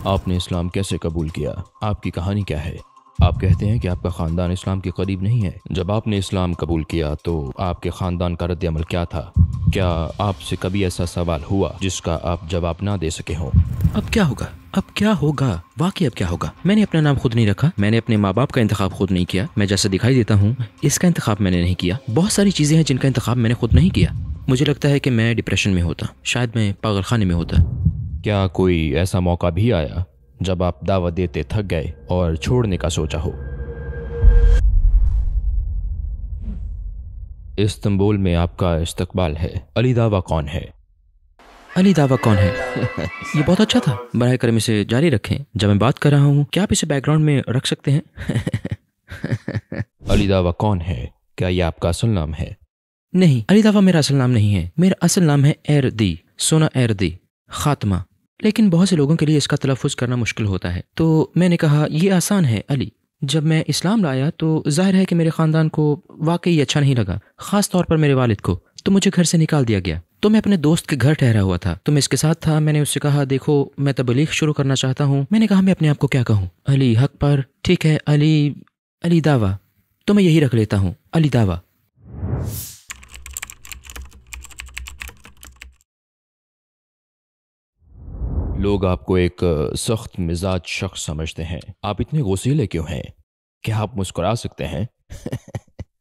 آپ نے اسلام کیسے قبول کیا؟ آپ کی کہانی کیا ہے؟ آپ کہتے ہیں کہ آپ کا خاندان اسلام کے قریب نہیں ہے۔ جب آپ نے اسلام قبول کیا تو آپ کے خاندان کا رد عمل کیا تھا؟ کیا آپ سے کبھی ایسا سوال ہوا جس کا آپ جواب نہ دے سکے ہوں؟ اب کیا ہوگا؟ اب کیا ہوگا؟ واقعی اب کیا ہوگا؟ میں نے اپنا نام خود نہیں رکھا، میں نے اپنے ماں باپ کا انتخاب خود نہیں کیا، میں جیسا دکھائی دیتا ہوں اس کا انتخاب میں نے نہیں کیا۔ بہت ساری چیزیں ہیں جن کا انتخاب میں نے خود نہیں کیا۔ مجھے لگتا ہے کہ میں ڈپریشن میں ہوتا، شاید میں پاگل خانے میں ہوتا۔ کیا کوئی ایسا موقع بھی آیا جب آپ دعوت دیتے تھک گئے اور چھوڑنے کا سوچا ہو؟ استنبول میں آپ کا استقبال ہے۔ علی دعویٰ کون ہے؟ علی دعویٰ کون ہے؟ یہ بہت اچھا تھا، براہ کرم اسے جاری رکھیں۔ جب میں بات کر رہا ہوں کیا آپ اسے بیک گراؤنڈ میں رکھ سکتے ہیں؟ علی دعویٰ کون ہے؟ کیا یہ آپ کا اصل نام ہے؟ نہیں، علی دعویٰ میرا اصل نام نہیں ہے۔ میرا اصل نام ہے ایردی، سونا ایردی، خاتمہ۔ لیکن بہت سے لوگوں کے لیے اس کا تلفظ کرنا مشکل ہوتا ہے، تو میں نے کہا یہ آسان ہے، علی۔ جب میں اسلام لایا تو ظاہر ہے کہ میرے خاندان کو واقعی اچھا نہیں لگا، خاص طور پر میرے والد کو، تو مجھے گھر سے نکال دیا گیا۔ تو میں اپنے دوست کے گھر ٹھہرا ہوا تھا، تو میں اس کے ساتھ تھا۔ میں نے اس سے کہا دیکھو میں تبلیغ شروع کرنا چاہتا ہوں۔ میں نے کہا میں اپنے آپ کو کیا کہوں؟ علی حق پر، ٹھیک ہے علی دعویٰ، تو میں یہی رکھ لیتا ہوں، علی دعویٰ۔ لوگ آپ کو ایک سخت مزاج شخص سمجھتے ہیں۔ آپ اتنے غصیلے کیوں ہیں؟ کیا آپ مسکرا سکتے ہیں؟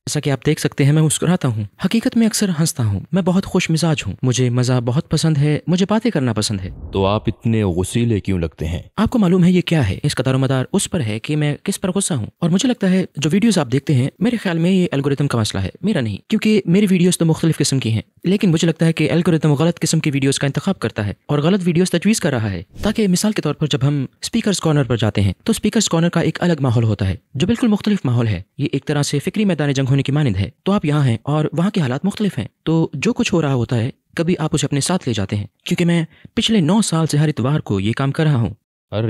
جیسا کہ آپ دیکھ سکتے ہیں میں مسکراتا ہوں، حقیقت میں اکثر ہنستا ہوں۔ میں بہت خوش مزاج ہوں، مجھے مزہ بہت پسند ہے، مجھے باتیں کرنا پسند ہے۔ تو آپ اتنے غصیلے کیوں لگتے ہیں؟ آپ کو معلوم ہے یہ کیا ہے؟ اس کا دار و مدار اس پر ہے کہ میں کس پر غصہ ہوں۔ اور مجھے لگتا ہے جو ویڈیوز آپ دیکھتے ہیں میرے خیال میں یہ الگورتھم کا مسئلہ ہے، میرا نہیں، کیونکہ میری ویڈیوز تو مختلف قسم کی ہیں، لیکن مجھے لگتا ہے کہ الگورتھم غلط قسم کی ویڈیوز کا انتخاب کرتا ہے اور غلط ویڈیوز تجویز کر رہا ہے، تاکہ مثال کے طور پر جب ہم اسپیکرز کارنر پر جاتے ہیں تو اسپیکرز کارنر کا ایک الگ ماحول ہوتا ہے جو بالکل مختلف ماحول ہے۔ یہ ایک طرح سے فکری میدان جنگ ہونے کی مانند ہے۔ تو آپ یہاں ہیں اور وہاں کے حالات مختلف ہیں، تو جو کچھ ہو رہا ہوتا ہے کبھی آپ اسے اپنے ساتھ لے جاتے ہیں، کیونکہ میں پچھلے 9 سال سے ہر اتوار کو یہ کام کر رہا ہوں۔ ہر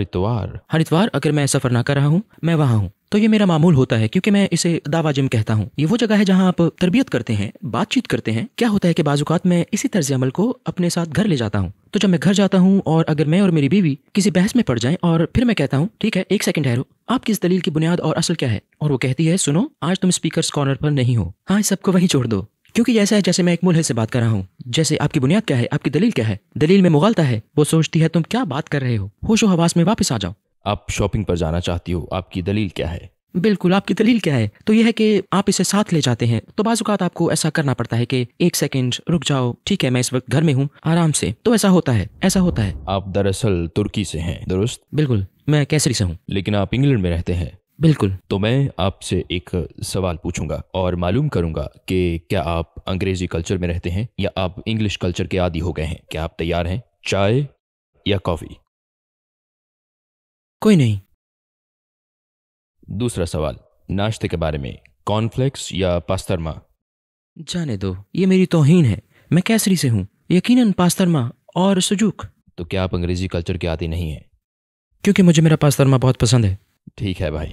اتوار اگر میں سفر نہ کر رہا ہوں میں وہاں ہوں، تو یہ میرا معمول ہوتا ہے، کیونکہ میں اسے دعویٰ جم کہتا ہوں۔ یہ وہ جگہ ہے جہاں آپ تربیت کرتے ہیں، بات چیت کرتے ہیں۔ کیا ہوتا ہے کہ بعض اوقات میں اسی طرز عمل کو اپنے ساتھ گھر لے جاتا ہوں۔ تو جب میں گھر جاتا ہوں اور اگر میں اور میری بیوی کسی بحث میں پڑ جائیں اور پھر میں کہتا ہوں ٹھیک ہے ایک سیکنڈ ٹھہرو، آپ کی اس دلیل کی بنیاد اور اصل کیا ہے؟ اور وہ کہتی ہے سنو آج تم اسپیکرز کارنر پر نہیں ہو، ہاں اس سب کو وہیں چھوڑ دو، کیونکہ ایسا ہے جیسے میں ایک ملحد سے بات کر رہا ہوں۔ جیسے آپ کی بنیاد کیا ہے، آپ کی دلیل کیا ہے؟ دلیل میں مغالطہ ہے، وہ سوچتی ہے تم کیا بات کر رہے ہو، ہوش و حواس میں واپس آ جاؤ۔ آپ شاپنگ پر جانا چاہتی ہو، آپ کی دلیل کیا ہے؟ بالکل، آپ کی دلیل کیا ہے؟ تو یہ ہے کہ آپ اسے ساتھ لے جاتے ہیں، تو بعض اوقات آپ کو ایسا کرنا پڑتا ہے کہ ایک سیکنڈ رک جاؤ، ٹھیک ہے میں اس وقت گھر میں ہوں، آرام سے۔ تو ایسا ہوتا ہے۔ آپ دراصل ترکی سے ہیں، درست؟ بالکل، میں کیسری سے ہوں۔ لیکن آپ انگلینڈ میں رہتے ہیں۔ بالکل۔ تو میں آپ سے ایک سوال پوچھوں گا اور معلوم کروں گا کہ کیا آپ انگریزی کلچر میں رہتے ہیں یا آپ انگلش کلچر کے عادی ہو گئے ہیں۔ کیا آپ تیار ہیں؟ چائے یا کافی؟ کوئی نہیں۔ دوسرا سوال، ناشتے کے بارے میں، کارن فلیکس یا پاسترما؟ جانے دو، یہ میری توہین ہے، میں کیسری سے ہوں، یقیناً پاسترما اور سجوک۔ تو کیا آپ انگریزی کلچر کے عادی نہیں ہیں؟ کیونکہ مجھے میرا پاسترما بہت پسند ہے۔ ٹھیک ہے بھائی،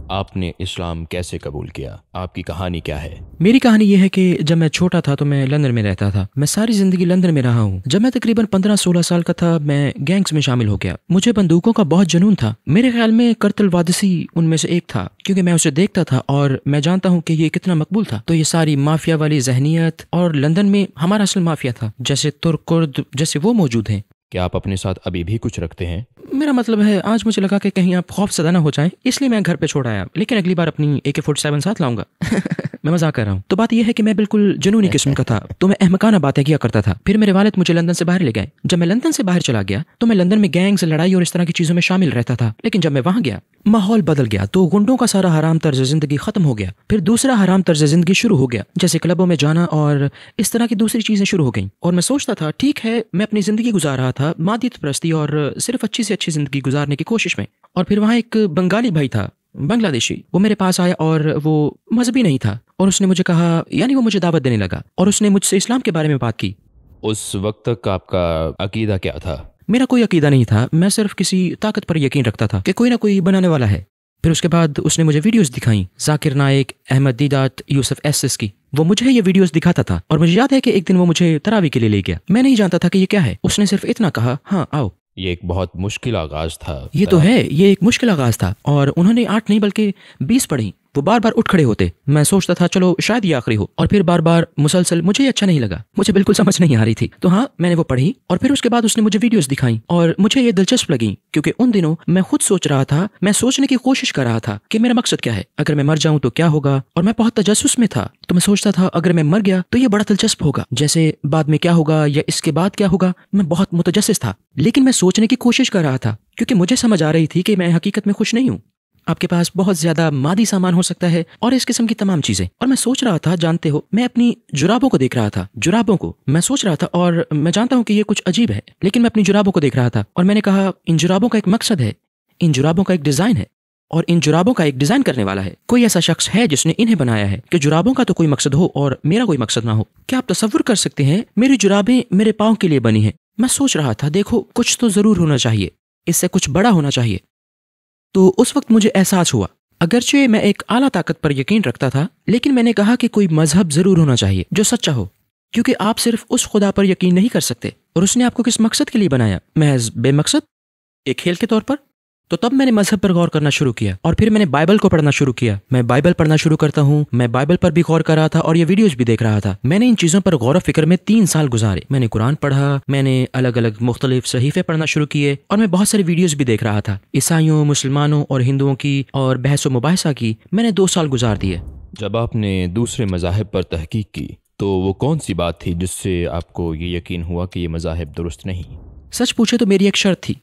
آپ نے اسلام کیسے قبول کیا؟ آپ کی کہانی کیا ہے؟ میری کہانی یہ ہے کہ جب میں چھوٹا تھا تو میں لندن میں رہتا تھا، میں ساری زندگی لندن میں رہا ہوں۔ جب میں تقریباً 15-16 سال کا تھا میں گینگز میں شامل ہو گیا، مجھے بندوقوں کا بہت جنون تھا۔ میرے خیال میں کرتل وادسی ان میں سے ایک تھا، کیونکہ میں اسے دیکھتا تھا اور میں جانتا ہوں کہ یہ کتنا مقبول تھا۔ تو یہ ساری مافیا والی ذہنیت، اور لندن میں ہمارا اصل مافیا تھا جیسے ترک کرد جیسے وہ موجود ہیں۔ کیا آپ اپنے ساتھ ابھی بھی کچھ رکھتے ہیں؟ میرا مطلب ہے آج مجھے لگا کہ کہیں آپ خوف زدہ نہ ہو جائیں، اس لیے میں گھر پہ چھوڑ آیا، لیکن اگلی بار اپنی AK-47 ساتھ لاؤں گا۔ میں مذاق کر رہا ہوں۔ تو بات یہ ہے کہ میں بالکل جنونی قسم کا تھا، تو میں احمقانہ باتیں کیا کرتا تھا۔ پھر میرے والد مجھے لندن سے باہر لے گئے۔ جب میں لندن سے باہر چلا گیا تو میں لندن میں گینگز، لڑائی اور اس طرح کی چیزوں میں شامل رہتا تھا، لیکن جب میں وہاں گیا ماحول بدل گیا، تو گنڈوں کا سارا حرام طرز زندگی ختم ہو گیا۔ پھر دوسرا حرام طرز زندگی شروع ہو گیا، جیسے کلبوں میں جانا اور اس طرح کی دوسری چیزیں شروع ہو گئیں۔ اور میں سوچتا تھا ٹھیک ہے میں اپنی زندگی گزار رہا تھا مادیت پرستی اور صرف اچھی سے اچھی زندگی گزارنے کی کوشش میں۔ اور پھر وہاں ایک بنگالی بھائی تھا، بنگلہ دیشی، وہ میرے پاس آیا اور وہ مذہبی نہیں تھا، اور اس نے مجھے کہا، یعنی وہ مجھے دعوت دینے لگا اور اس نے مجھ سے اسلام کے بارے میں بات کی۔ اس وقت تک آپ کا عقیدہ کیا تھا؟ میرا کوئی عقیدہ نہیں تھا، میں صرف کسی طاقت پر یقین رکھتا تھا کہ کوئی نہ کوئی بنانے والا ہے۔ پھر اس کے بعد اس نے مجھے ویڈیوز دکھائیں، ذاکر نائک، احمد دیدات، یوسف ایسس کی۔ وہ مجھے یہ ویڈیوز دکھاتا تھا اور مجھے یاد ہے کہ ایک دن وہ مجھے تراوی کے لیے لے گیا۔ میں نہیں جانتا تھا کہ یہ کیا ہے، اس نے صرف اتنا کہا ہاں آؤ۔ یہ ایک بہت مشکل آغاز تھا۔ یہ تو ہے، یہ ایک مشکل آغاز تھا، اور انہوں نے 8 نہیں بلکہ 20 پڑھی۔ وہ بار بار اٹھ کھڑے ہوتے، میں سوچتا تھا چلو شاید یہ آخری ہو، اور پھر بار بار مسلسل مجھے یہ اچھا نہیں لگا، مجھے بالکل سمجھ نہیں آ رہی تھی۔ تو ہاں، میں نے وہ پڑھی، اور پھر اس کے بعد اس نے مجھے ویڈیوز دکھائیں، اور مجھے یہ دلچسپ لگیں، کیونکہ ان دنوں میں خود سوچ رہا تھا، میں سوچنے کی کوشش کر رہا تھا کہ میرا مقصد کیا ہے، اگر میں مر جاؤں تو کیا ہوگا، اور میں بہت تجسس میں تھا۔ تو میں سوچتا تھا اگر میں مر گیا تو یہ بڑا دلچسپ ہوگا، جیسے بعد میں کیا ہوگا یا اس کے بعد کیا ہوگا۔ میں بہت متجسس تھا، لیکن میں سوچنے کی کوشش کر رہا تھا، کیونکہ مجھے سمجھ آ رہی تھی کہ میں حقیقت میں خوش نہیں ہوں۔ آپ کے پاس بہت زیادہ مادی سامان ہو سکتا ہے اور اس قسم کی تمام چیزیں، اور میں سوچ رہا تھا، جانتے ہو، میں اپنی جرابوں کو دیکھ رہا تھا، جرابوں کو میں سوچ رہا تھا، اور میں جانتا ہوں کہ یہ کچھ عجیب ہے، لیکن میں اپنی جرابوں کو دیکھ رہا تھا، اور میں نے کہا ان جرابوں کا ایک مقصد ہے، ان جرابوں کا ایک ڈیزائن ہے، اور ان جرابوں کا ایک ڈیزائن کرنے والا ہے، کوئی ایسا شخص ہے جس نے انہیں بنایا ہے کہ جرابوں کا تو کوئی مقصد ہو اور میرا کوئی مقصد نہ ہو۔ کیا آپ تصور کر سکتے ہیں، میری جرابیں میرے پاؤں کے لیے بنی ہیں۔ میں سوچ رہا تھا دیکھو کچھ تو ضرور ہونا چاہیے، اس سے کچھ بڑا ہونا چاہیے۔ تو اس وقت مجھے احساس ہوا، اگرچہ میں ایک اعلیٰ طاقت پر یقین رکھتا تھا، لیکن میں نے کہا کہ کوئی مذہب ضرور ہونا چاہیے جو سچا ہو، کیونکہ آپ صرف اس خدا پر یقین نہیں کر سکتے، اور اس نے آپ کو کس مقصد کے لیے بنایا، محض بے مقصد ایک کھیل کے طور پر۔ تو تب میں نے مذہب پر غور کرنا شروع کیا، اور پھر میں نے بائبل کو پڑھنا شروع کیا۔ میں بائبل پڑھنا شروع کرتا ہوں، میں بائبل پر بھی غور کر رہا تھا اور یہ ویڈیوز بھی دیکھ رہا تھا۔ میں نے ان چیزوں پر غور و فکر میں 3 سال گزارے۔ میں نے قرآن پڑھا، میں نے الگ الگ مختلف صحیفے پڑھنا شروع کیے، اور میں بہت ساری ویڈیوز بھی دیکھ رہا تھا، عیسائیوں، مسلمانوں اور ہندوؤں کی، اور بحث و مباحثہ کی۔ میں نے 2 سال گزار دیے۔ جب آپ نے دوسرے مذاہب پر تحقیق کی تو وہ کون سی بات تھی جس سے آپ کو یہ یقین ہوا کہ یہ مذاہب درست نہیں؟ سچ پوچھے تو میری ایک شرط تھی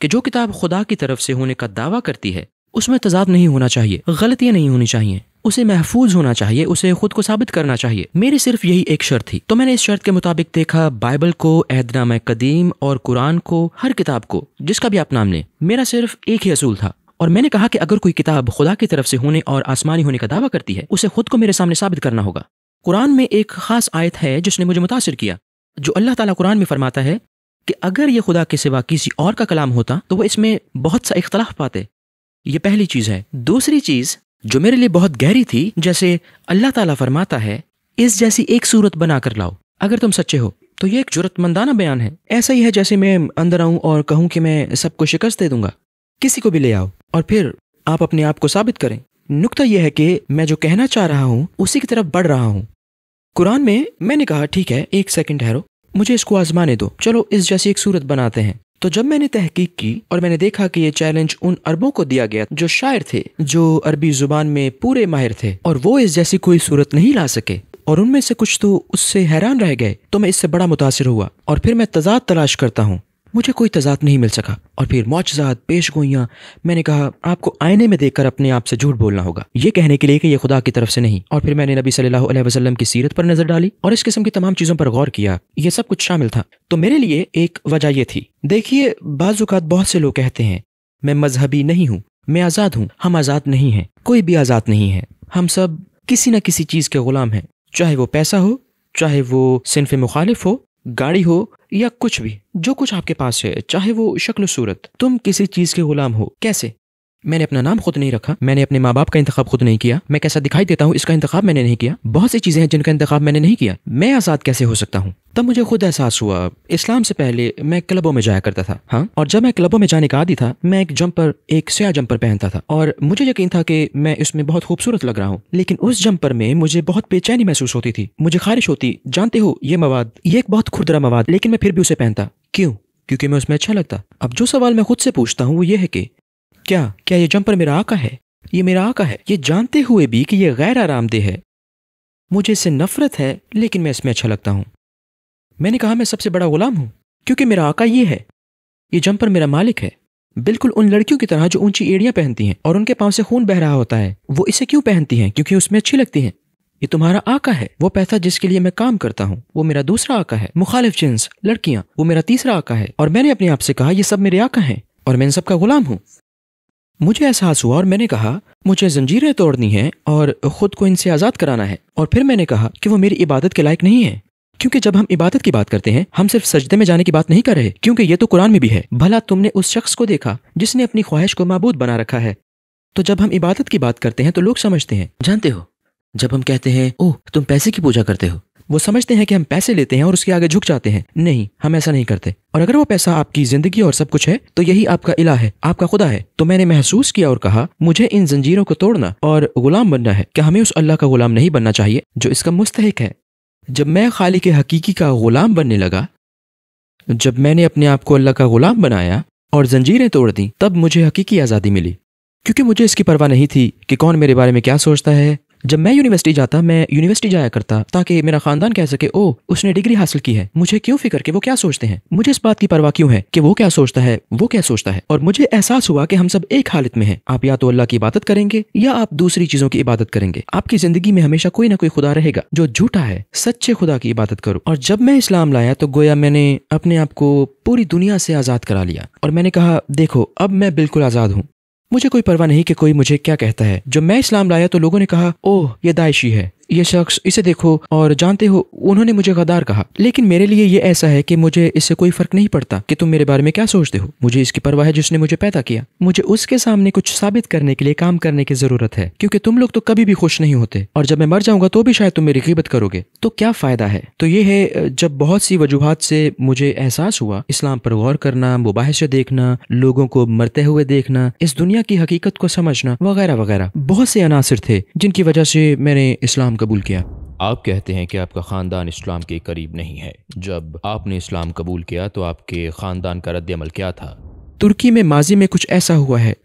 کہ جو کتاب خدا کی طرف سے ہونے کا دعویٰ کرتی ہے اس میں تضاد نہیں ہونا چاہیے، غلطیاں نہیں ہونی چاہیے، اسے محفوظ ہونا چاہیے، اسے خود کو ثابت کرنا چاہیے۔ میری صرف یہی ایک شرط تھی۔ تو میں نے اس شرط کے مطابق دیکھا بائبل کو، عہد نامہ قدیم اور قرآن کو، ہر کتاب کو، جس کا بھی آپ نام لیں۔ میرا صرف ایک ہی اصول تھا، اور میں نے کہا کہ اگر کوئی کتاب خدا کی طرف سے ہونے اور آسمانی ہونے کا دعویٰ کرتی ہے اسے خود کو میرے سامنے ثابت کرنا ہوگا۔ قرآن میں ایک خاص آیت ہے جس نے مجھے متاثر کیا، جو اللہ تعالیٰ قرآن میں فرماتا ہے کہ اگر یہ خدا کے سوا کسی اور کا کلام ہوتا تو وہ اس میں بہت سا اختلاف پاتے۔ یہ پہلی چیز ہے۔ دوسری چیز جو میرے لیے بہت گہری تھی، جیسے اللہ تعالیٰ فرماتا ہے اس جیسی ایک صورت بنا کر لاؤ اگر تم سچے ہو۔ تو یہ ایک جرأت مندانہ بیان ہے۔ ایسا ہی ہے جیسے میں اندر آؤں اور کہوں کہ میں سب کو شکست دے دوں گا، کسی کو بھی لے آؤ اور پھر آپ اپنے آپ کو ثابت کریں۔ نکتہ یہ ہے کہ میں جو کہنا چاہ رہا ہوں اسی کی طرف بڑھ رہا ہوں۔ قرآن میں نے کہا ٹھیک ہے، ایک سیکنڈ ٹھہرو، مجھے اس کو آزمانے دو، چلو اس جیسی ایک صورت بناتے ہیں۔ تو جب میں نے تحقیق کی اور میں نے دیکھا کہ یہ چیلنج ان عربوں کو دیا گیا جو شاعر تھے، جو عربی زبان میں پورے ماہر تھے، اور وہ اس جیسی کوئی صورت نہیں لا سکے، اور ان میں سے کچھ تو اس سے حیران رہ گئے، تو میں اس سے بڑا متاثر ہوا، اور پھر میں تضاد تلاش کرتا ہوں، مجھے کوئی تضاد نہیں مل سکا۔ اور پھر معجزات، پیش گوئیاں، میں نے کہا آپ کو آئینے میں دیکھ کر اپنے آپ سے جھوٹ بولنا ہوگا یہ کہنے کے لیے کہ یہ خدا کی طرف سے نہیں۔ اور پھر میں نے نبی صلی اللہ علیہ وسلم کی سیرت پر نظر ڈالی اور اس قسم کی تمام چیزوں پر غور کیا، یہ سب کچھ شامل تھا۔ تو میرے لیے ایک وجہ یہ تھی، دیکھیے بعض اوقات بہت سے لوگ کہتے ہیں میں مذہبی نہیں ہوں، میں آزاد ہوں۔ ہم آزاد نہیں ہیں، کوئی بھی آزاد نہیں ہے، ہم سب کسی نہ کسی چیز کے غلام ہیں، چاہے وہ پیسہ ہو، چاہے وہ صنف مخالف ہو، گاڑی ہو، یا کچھ بھی، جو کچھ آپ کے پاس ہے، چاہے وہ شکل و صورت، تم کسی چیز کے غلام ہو۔ کیسے؟ میں نے اپنا نام خود نہیں رکھا، میں نے اپنے ماں باپ کا انتخاب خود نہیں کیا، میں کیسا دکھائی دیتا ہوں اس کا انتخاب میں نے نہیں کیا، بہت سی چیزیں ہیں جن کا انتخاب میں نے نہیں کیا، میں آزاد کیسے ہو سکتا ہوں؟ تب مجھے خود احساس ہوا، اسلام سے پہلے میں کلبوں میں جایا کرتا تھا، ہاں، اور جب میں کلبوں میں جانے کا عادی تھا، میں ایک سیاہ جمپر پہنتا تھا، اور مجھے یقین تھا کہ میں اس میں بہت خوبصورت لگ رہا ہوں، لیکن اس جمپر میں مجھے بہت بے چینی محسوس ہوتی تھی، مجھے خارش ہوتی، جانتے ہو یہ ایک بہت کھردرا مواد، لیکن میں پھر بھی اسے پہنتا۔ کیوں؟ کیونکہ میں اس میں اچھا لگتا۔ اب جو سوال میں خود سے پوچھتا ہوں وہ یہ ہے کہ کیا یہ جمپر میرا آقا ہے؟ یہ میرا آقا ہے، یہ جانتے ہوئے بھی کہ یہ غیر آرام دہ ہے، مجھے اس سے نفرت ہے، لیکن میں اس میں اچھا لگتا ہوں۔ میں نے کہا میں سب سے بڑا غلام ہوں، کیونکہ میرا آقا یہ ہے، یہ جمپر میرا مالک ہے، بالکل ان لڑکیوں کی طرح جو اونچی ایڑیاں پہنتی ہیں اور ان کے پاؤں سے خون بہ رہا ہوتا ہے، وہ اسے کیوں پہنتی ہیں؟ کیونکہ اس میں اچھی لگتی ہیں۔ یہ تمہارا آقا ہے، وہ پیسہ جس کے لیے میں کام کرتا ہوں وہ میرا دوسرا آقا ہے، مخالف جنس لڑکیاں وہ میرا تیسرا آقا ہے، اور میں نے اپنے آپ سے کہا یہ سب میرے آقا ہیں اور میں ان سب کا غلام ہوں۔ مجھے احساس ہوا اور میں نے کہا مجھے زنجیریں توڑنی ہیں اور خود کو ان سے آزاد کرانا ہے، اور پھر میں نے کہا کہ وہ میری عبادت کے لائق نہیں ہے، کیونکہ جب ہم عبادت کی بات کرتے ہیں ہم صرف سجدے میں جانے کی بات نہیں کر رہے، کیونکہ یہ تو قرآن میں بھی ہے، بھلا تم نے اس شخص کو دیکھا جس نے اپنی خواہش کو معبود بنا رکھا ہے۔ تو جب ہم عبادت کی بات کرتے ہیں تو لوگ سمجھتے ہیں، جانتے ہو जब हम कहते हैं ओह तुम पैसे की पूजा करते हो, वो समझते हैं कि हम पैसे लेते हैं और उसके आगे झुक जाते हैं। नहीं, हम ऐसा नहीं करते। और अगर वो पैसा आपकी जिंदगी और सब कुछ है तो यही आपका इलाह है, आपका खुदा है। तो मैंने महसूस किया और कहा मुझे इन जंजीरों को तोड़ना और गुलाम बनना है। क्या हमें उस अल्लाह का गुलाम नहीं बनना चाहिए जो इसका मुस्तहिक है? जब मैं खालिक हकीकी का गुलाम बनने लगा, जब मैंने अपने आप को अल्लाह का गुलाम बनाया और जंजीरें तोड़ दी, तब मुझे हकीकी आज़ादी मिली। क्योंकि मुझे इसकी परवाह नहीं थी कि कौन मेरे बारे में क्या सोचता है। जब मैं यूनिवर्सिटी जाता, मैं यूनिवर्सिटी जाया करता ताकि मेरा खानदान कह सके ओह उसने डिग्री हासिल की है। मुझे क्यों फिक्र कि वो क्या सोचते हैं, मुझे इस बात की परवाह क्यों है कि वो क्या सोचता है, वो क्या सोचता है। और मुझे एहसास हुआ कि हम सब एक हालत में हैं। आप या तो अल्लाह की इबादत करेंगे या आप दूसरी चीजों की इबादत करेंगे। आपकी जिंदगी में हमेशा कोई ना कोई खुदा रहेगा जो झूठा है। सच्चे खुदा की इबादत करो। और जब मैं इस्लाम लाया तो गोया मैंने अपने आप को पूरी दुनिया से आजाद करा लिया और मैंने कहा देखो अब मैं बिल्कुल आजाद हूँ। मुझे कोई परवाह नहीं कि कोई मुझे क्या कहता है। जब मैं इस्लाम लाया तो लोगों ने कहा ओह ये दाइशी है, ये शख्स, इसे देखो। और जानते हो उन्होंने मुझे गद्दार कहा। लेकिन मेरे लिए ये ऐसा है कि मुझे इससे कोई फर्क नहीं पड़ता कि तुम मेरे बारे में क्या सोचते हो। मुझे इसकी परवाह है जिसने मुझे पैदा किया। मुझे उसके सामने कुछ साबित करने के लिए काम करने की जरूरत है, क्योंकि तुम लोग तो कभी भी खुश नहीं होते और जब मैं मर जाऊंगा तो भी शायद तुम मेरी गिबत करोगे, तो क्या फायदा है। तो ये है जब बहुत सी वजूहात से मुझे एहसास हुआ, इस्लाम पर गौर करना, मुबाहिसे देखना, लोगों को मरते हुए देखना, इस दुनिया की हकीकत को समझना वगैरह वगैरह, बहुत से अनासिर थे जिनकी वजह से मैंने इस्लाम कबूल किया। आप कहते हैं कि आपका ख़ानदान इस्लाम के करीब नहीं है। जब आपने इस्लाम कबूल किया तो आपके ख़ानदान का रद्द-ए-अमल क्या था? तुर्की में माजी में कुछ ऐसा हुआ है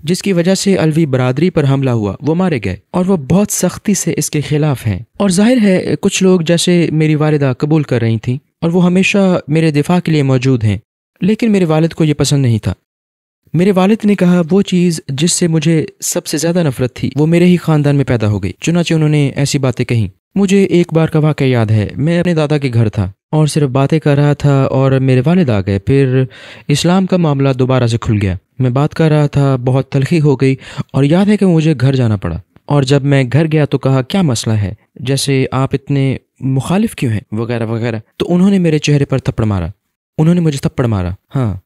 जिसकी वजह से अलवी बरादरी पर हमला हुआ, वो मारे गए और वो बहुत सख्ती से इसके खिलाफ हैं। और जाहिर है कुछ लोग जैसे मेरी वालिदा कबूल कर रही थी और वो हमेशा मेरे दिफा के लिए मौजूद हैं, लेकिन मेरे वालिद को ये पसंद नहीं था। मेरे वालिद ने कहा वो चीज़ जिससे मुझे सबसे ज़्यादा नफरत थी वो मेरे ही ख़ानदान में पैदा हो गई। चुनाचे उन्होंने ऐसी बातें कहीं। मुझे एक बार का वाक़या याद है, मैं अपने दादा के घर था और सिर्फ बातें कर रहा था और मेरे वालिद आ गए। फिर इस्लाम का मामला दोबारा से खुल गया। मैं बात कर रहा था, बहुत तलखी हो गई और याद है कि मुझे घर जाना पड़ा। और जब मैं घर गया तो कहा क्या मसला है, जैसे आप इतने मुखालिफ क्यों हैं वगैरह वगैरह। तो उन्होंने मेरे चेहरे पर थप्पड़ मारा, उन्होंने मुझे थप्पड़ मारा। हाँ,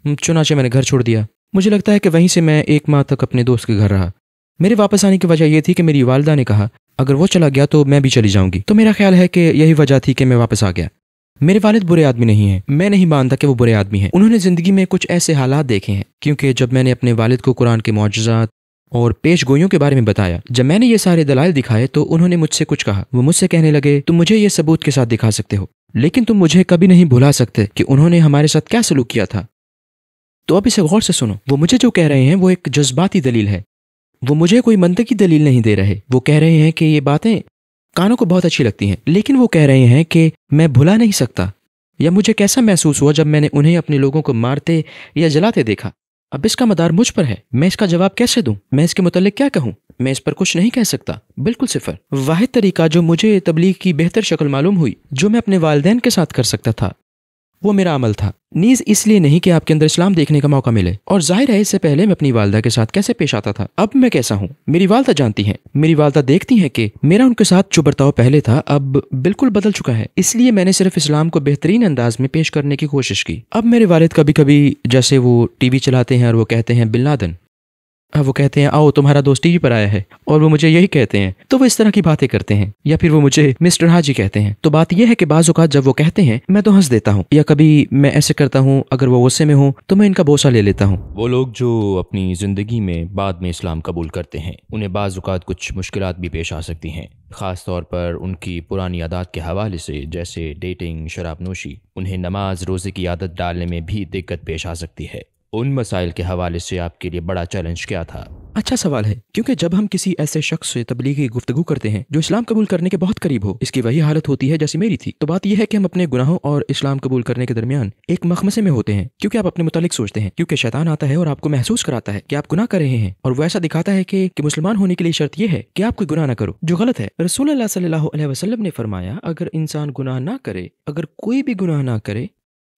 चुनाचे मैंने घर छोड़ दिया। मुझे लगता है कि वहीं से मैं 1 माह तक अपने दोस्त के घर रहा। मेरे वापस आने की वजह यह थी कि मेरी वालिदा ने कहा अगर वो चला गया तो मैं भी चली जाऊंगी। तो मेरा ख्याल है कि यही वजह थी कि मैं वापस आ गया। मेरे वालिद बुरे आदमी नहीं हैं, मैं नहीं मानता कि वो बुरे आदमी हैं। उन्होंने ज़िंदगी में कुछ ऐसे हालात देखे हैं, क्योंकि जब मैंने अपने वालिद को कुरान के मौजज़ात और पेश गोइयों के बारे में बताया, जब मैंने ये सारे दलाइल दिखाए तो उन्होंने मुझसे कुछ कहा। वो मुझसे कहने लगे तुम मुझे ये सबूत के साथ दिखा सकते हो, लेकिन तुम मुझे कभी नहीं भुला सकते कि उन्होंने हमारे साथ क्या सलूक किया था। तो अब इसे गौर से सुनो। वो मुझे जो कह रहे हैं वो एक जज्बाती दलील है, वो मुझे कोई मंतकी दलील नहीं दे रहे। वो कह रहे हैं कि ये बातें कानों को बहुत अच्छी लगती हैं, लेकिन वो कह रहे हैं कि मैं भुला नहीं सकता, या मुझे कैसा महसूस हुआ जब मैंने उन्हें अपने लोगों को मारते या जलाते देखा। अब इसका मदार मुझ पर है, मैं इसका जवाब कैसे दूं? मैं इसके मुतालिक क्या कहूं? मैं इस पर कुछ नहीं कह सकता, बिल्कुल सिफर। वाहिद तरीका जो मुझे तबलीग की बेहतर शक्ल मालूम हुई, जो मैं अपने वालिदैन के साथ कर सकता था, वो मेरा अमल था। नीज इसलिए नहीं कि आपके अंदर इस्लाम देखने का मौका मिले। और जाहिर है इससे पहले मैं अपनी वालिदा के साथ कैसे पेश आता था, अब मैं कैसा हूँ, मेरी वालिदा जानती हैं। मेरी वालिदा देखती हैं कि मेरा उनके साथ जो बर्ताव पहले था अब बिल्कुल बदल चुका है। इसलिए मैंने सिर्फ इस्लाम को बेहतरीन अंदाज में पेश करने की कोशिश की। अब मेरे वालिद कभी कभी जैसे वो टीवी चलाते हैं और वो कहते हैं बिन लादेन, वो कहते हैं आओ तुम्हारा दोस्त टीवी पर आया है, और वो मुझे यही कहते हैं, तो वो इस तरह की बातें करते हैं। या फिर वो मुझे मिस्टर हाजी कहते हैं। तो बात यह है कि बाज़ औक़ात जब वो कहते हैं मैं तो हंस देता हूँ, या कभी मैं ऐसे करता हूँ अगर वो गुस्से में हो तो मैं इनका बोसा ले लेता हूँ। वो लोग जो अपनी ज़िंदगी में बाद में इस्लाम कबूल करते हैं, उन्हें बाज़ औक़ात कुछ मुश्किलात भी पेश आ सकती हैं, ख़ास तौर पर उनकी पुरानी आदत के हवाले से, जैसे डेटिंग, शराब नोशी। उन्हें नमाज रोज़े की आदत डालने में भी दिक्कत पेश आ सकती है। उन मसाइल के हवाले से आपके लिए बड़ा चैलेंज क्या था? अच्छा सवाल है, क्योंकि जब हम किसी ऐसे शख्स से तबलीगी गुफ्तगू करते हैं जो इस्लाम कबूल करने के बहुत करीब हो, इसकी वही हालत होती है जैसी मेरी थी। तो बात यह है कि हम अपने गुनाहों और इस्लाम कबूल करने के दरमियान एक मखमसे में होते हैं, क्योंकि आप अपने मुतालिक सोचते हैं, क्योंकि शैतान आता है और आपको महसूस कराता है कि आप गुनाह कर रहे हैं, और वो ऐसा दिखाता है कि मुसलमान होने के लिए शर्त यह है कि आप कोई गुनाह ना करो, जो गलत है। रसूलुल्लाह सल्लल्लाहु अलैहि वसल्लम ने फरमाया अगर इंसान गुनाह ना करे, अगर कोई भी गुनाह ना करे,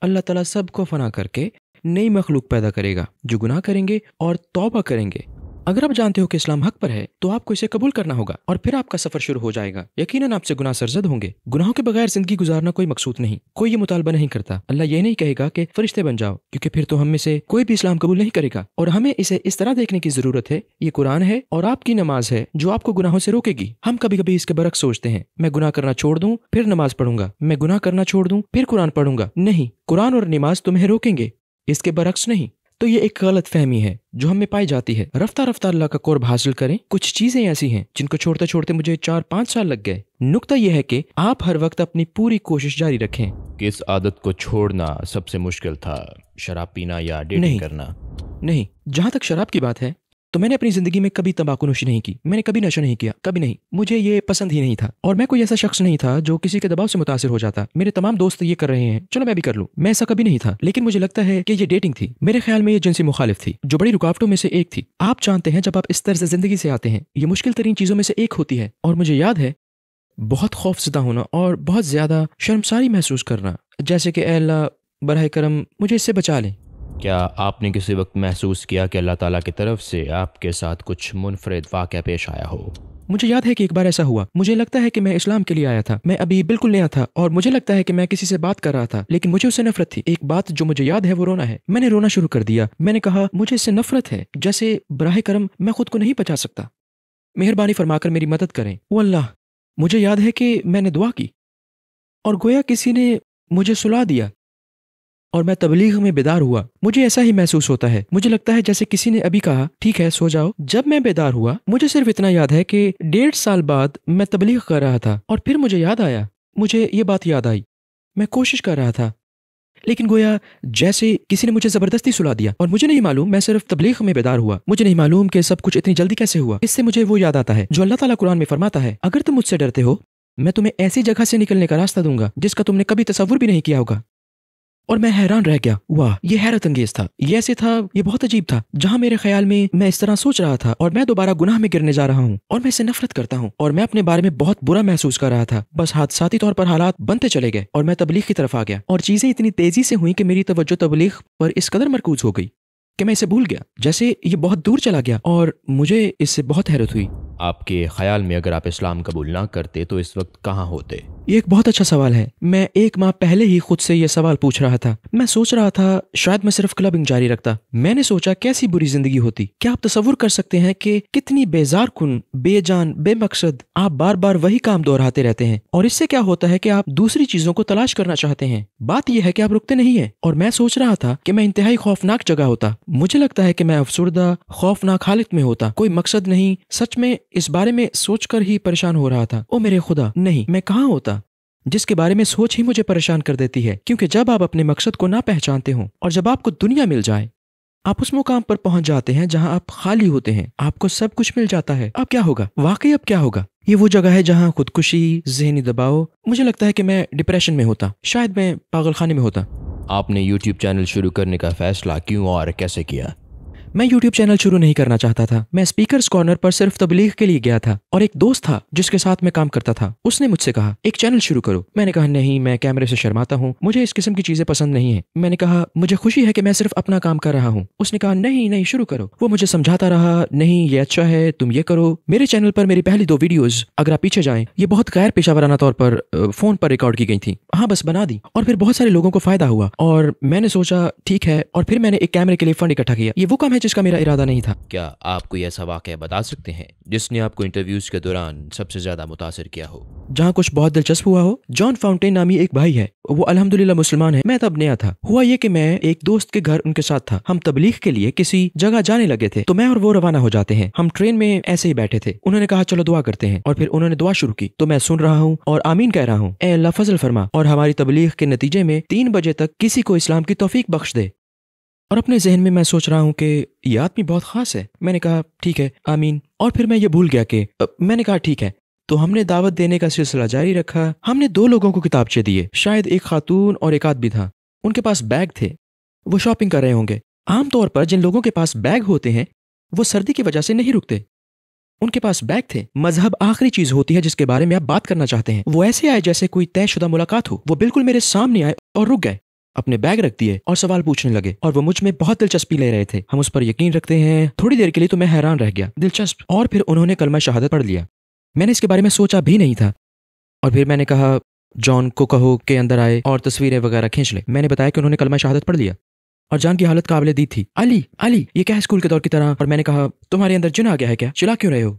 अल्लाह ताला सबको फना करके नई मखलूक पैदा करेगा जो गुनाह करेंगे और तौबा करेंगे अगर आप जानते हो कि इस्लाम हक पर है तो आपको इसे कबूल करना होगा और फिर आपका सफर शुरू हो जाएगा। यकीनन आपसे गुनाह सरजद होंगे। गुनाहों के बगैर जिंदगी गुजारना कोई मकसूद नहीं, कोई ये मुतालबा नहीं करता। अल्लाह ये नहीं कहेगा कि फरिश्ते बन जाओ, क्योंकि फिर तो हम में से कोई भी इस्लाम कबूल नहीं करेगा। और हमें इसे इस तरह देखने की जरूरत है, ये कुरान है और आपकी नमाज है जो आपको गुनाहों से रोकेगी। हम कभी कभी इसके बरक्स सोचते हैं, मैं गुनाह करना छोड़ दूं फिर नमाज पढ़ूंगा, मैं गुनाह करना छोड़ दूं फिर कुरान पढ़ूंगा। नहीं, कुरान और नमाज तुम्हें रोकेंगे, इसके बरक्स नहीं। तो ये एक गलत फहमी है जो हमें पाई जाती है। रफ्ता रफ्ता अल्लाह का कुर्ब हासिल करें। कुछ चीजें ऐसी हैं जिनको छोड़ते छोड़ते मुझे 4-5 साल लग गए। नुक्ता यह है कि आप हर वक्त अपनी पूरी कोशिश जारी रखें। किस आदत को छोड़ना सबसे मुश्किल था, शराब पीना या डेटिंग करना? नहीं, जहां तक शराब की बात है तो मैंने अपनी जिंदगी में कभी तंबाकू नोशी नहीं की, मैंने कभी नशा नहीं किया, कभी नहीं। मुझे ये पसंद ही नहीं था और मैं कोई ऐसा शख्स नहीं था जो किसी के दबाव से मुतासिर हो जाता। मेरे तमाम दोस्त ये कर रहे हैं, चलो मैं भी कर लूं, मैं ऐसा कभी नहीं था। लेकिन मुझे लगता है कि ये डेटिंग थी। मेरे ख्याल में ये जिनसी मुखालिफ थी जो बड़ी रुकावटों में से एक थी। आप जानते हैं जब आप इस तरह से जिंदगी से आते हैं, ये मुश्किल तरीन चीजों में से एक होती है। और मुझे याद है बहुत खौफजदा होना और बहुत ज्यादा शर्मसारी महसूस करना, जैसे कि ऐ अल्लाह बराह करम मुझे इससे बचा लें। क्या आपने किसी वक्त महसूस किया कि अल्लाह ताला की तरफ से आपके साथ कुछ मुनफरिद वाक़या पेश आया हो? मुझे याद है कि एक बार ऐसा हुआ। मुझे लगता है कि मैं इस्लाम के लिए आया था, मैं अभी बिल्कुल नया था और मुझे लगता है कि मैं किसी से बात कर रहा था, लेकिन मुझे उससे नफरत थी। एक बात जो मुझे याद है वो रोना है। मैंने रोना शुरू कर दिया। मैंने कहा मुझे इससे नफरत है, जैसे बराह करम मैं खुद को नहीं बचा सकता, मेहरबानी फरमाकर मेरी मदद करें। वो अल्लाह। मुझे याद है कि मैंने दुआ की और गोया किसी ने मुझे सुला दिया और मैं तबलीग में बेदार हुआ। मुझे ऐसा ही महसूस होता है, मुझे लगता है जैसे किसी ने अभी कहा ठीक है सो जाओ। जब मैं बेदार हुआ मुझे सिर्फ इतना याद है कि 1.5 साल बाद मैं तबलीग कर रहा था और फिर मुझे याद आया, मुझे ये बात याद आई, मैं कोशिश कर रहा था लेकिन गोया जैसे किसी ने मुझे जबरदस्ती सुला दिया और मुझे नहीं मालूम, मैं सिर्फ तबलीग में बेदार हुआ। मुझे नहीं मालूम कि सब कुछ इतनी जल्दी कैसे हुआ। इससे मुझे वो याद आता है जो अल्लाह ताला कुरान में फरमाता है, अगर तुम मुझसे डरते हो मैं तुम्हें ऐसी जगह से निकलने का रास्ता दूंगा जिसका तुमने कभी तसव्वुर भी नहीं किया होगा। और मैं हैरान रह गया, वाह ये हैरत अंगेज था, ये ऐसे था, ये बहुत अजीब था। जहां मेरे ख्याल में मैं इस तरह सोच रहा था और मैं दोबारा गुनाह में गिरने जा रहा हूँ और मैं इससे नफरत करता हूँ और मैं अपने बारे में बहुत बुरा महसूस कर रहा था। बस हादसाती तौर पर हालात बनते चले गए और मैं तबलीग की तरफ आ गया और चीजें इतनी तेजी से हुई कि मेरी तवज्जो तबलीग पर इस कदर मरकूज हो गई कि मैं इसे भूल गया, जैसे ये बहुत दूर चला गया और मुझे इससे बहुत हैरत हुई। आपके ख्याल में अगर आप इस्लाम कबूल ना करते तो इस वक्त कहाँ होते? ये एक बहुत अच्छा सवाल है। मैं 1 माह पहले ही खुद से ये सवाल पूछ रहा था। मैं सोच रहा था शायद मैं सिर्फ क्लबिंग जारी रखता। मैंने सोचा कैसी बुरी जिंदगी होती। क्या आप तसव्वुर कर सकते हैं कि कितनी बेजार कुन, बेजान, बेमकसद आप बार बार वही काम दोहराते रहते हैं और इससे क्या होता है कि आप दूसरी चीजों को तलाश करना चाहते हैं। बात यह है कि आप रुकते नहीं है। और मैं सोच रहा था कि मैं इंतहाई खौफनाक जगह होता। मुझे लगता है कि मैं अफसुर्दा खौफनाक हालत में होता, कोई मकसद नहीं। सच में इस बारे में सोचकर ही परेशान हो रहा था। ओ मेरे खुदा, नहीं मैं कहाँ होता जिसके बारे में सोच ही मुझे परेशान कर देती है। क्योंकि जब आप अपने मकसद को ना पहचानते हो और जब आपको दुनिया मिल जाए, आप उस मुकाम पर पहुंच जाते हैं जहां आप खाली होते हैं, आपको सब कुछ मिल जाता है। अब क्या होगा? वाकई अब क्या होगा? ये वो जगह है जहां खुदकुशी, ज़हनी दबाव। मुझे लगता है कि मैं डिप्रेशन में होता, शायद मैं पागलखाने में होता। आपने यूट्यूब चैनल शुरू करने का फैसला क्यों और कैसे किया? मैं यूट्यूब चैनल शुरू नहीं करना चाहता था। मैं स्पीकर्स कॉर्नर पर सिर्फ तबलीग के लिए गया था और एक दोस्त था जिसके साथ मैं काम करता था। उसने मुझसे कहा एक चैनल शुरू करो। मैंने कहा नहीं, मैं कैमरे से शर्माता हूँ, मुझे इस किस्म की चीजें पसंद नहीं है। मैंने कहा मुझे खुशी है कि मैं सिर्फ अपना काम कर रहा हूँ। उसने कहा नहीं नहीं शुरू करो। वो मुझे समझाता रहा, नहीं ये अच्छा है, तुम ये करो। मेरे चैनल पर मेरी पहली 2 वीडियोज अगर आप पीछे जाएं, ये बहुत गैर पेशावराना तौर पर फोन पर रिकॉर्ड की गई थी। हाँ बस बना दी और फिर बहुत सारे लोगों को फायदा हुआ और मैंने सोचा ठीक है। और फिर मैंने एक कैमरे के लिए फंड इकट्ठा किया। ये वो काम है जिसका मेरा इरादा नहीं था। क्या आप कोई ऐसा वाकया बता सकते हैं जिसने आपको इंटरव्यूज के दौरान सबसे ज्यादा मुतासिर किया हो? जहाँ कुछ बहुत दिलचस्प हुआ हो। जॉन फाउंटेन नामी एक भाई है, वो अल्हम्दुलिल्लाह मुसलमान है। मैं तब नया था। हुआ ये कि मैं एक दोस्त के घर उनके साथ था। हम तबलीग के लिए किसी जगह जाने लगे थे तो मैं और वो रवाना हो जाते हैं। हम ट्रेन में ऐसे ही बैठे थे। उन्होंने कहा चलो दुआ करते हैं और फिर उन्होंने दुआ शुरू की तो मैं सुन रहा हूँ और आमीन कह रहा हूँ, ए अल्लाह फजल फरमा और हमारी तबलीग के नतीजे में 3 बजे तक किसी को इस्लाम की तौफीक बख्श दे। और अपने जहन में मैं सोच रहा हूँ कि ये आदमी बहुत खास है। मैंने कहा ठीक है आमीन। और फिर मैं ये भूल गया कि मैंने कहा ठीक है। तो हमने दावत देने का सिलसिला जारी रखा। हमने 2 लोगों को किताबचे दिए, शायद एक खातून और एक आदमी था। उनके पास बैग थे, वो शॉपिंग कर रहे होंगे। आमतौर पर जिन लोगों के पास बैग होते हैं वो सर्दी की वजह से नहीं रुकते। उनके पास बैग थे। मजहब आखिरी चीज होती है जिसके बारे में आप बात करना चाहते हैं। वो ऐसे आए जैसे कोई तयशुदा मुलाकात हो। वो बिल्कुल मेरे सामने आए और रुक गए। اپنے بیگ رکھ دیے اور سوال پوچھنے لگے، اور وہ مجھ میں بہت دلچسپی لے رہے تھے۔ ہم اس پر یقین رکھتے ہیں۔ تھوڑی دیر کے لیے تو میں حیران رہ گیا، دلچسپ۔ اور پھر انہوں نے کلمہ شہادت پڑھ لیا۔ میں نے اس کے بارے میں سوچا بھی نہیں تھا، اور پھر میں نے کہا جان کو کہو کہ اندر آئے اور تصویریں وغیرہ کھینچ لے۔ میں نے بتایا کہ انہوں نے کلمہ شہادت پڑھ لیا، اور جان کی حالت قابل دید تھی۔ علی علی یہ کیا ہے اسکول کے دور کی طرح؟ اور میں نے کہا تمہارے اندر جن آ گیا ہے کیا؟ چلا کیوں رہے ہو؟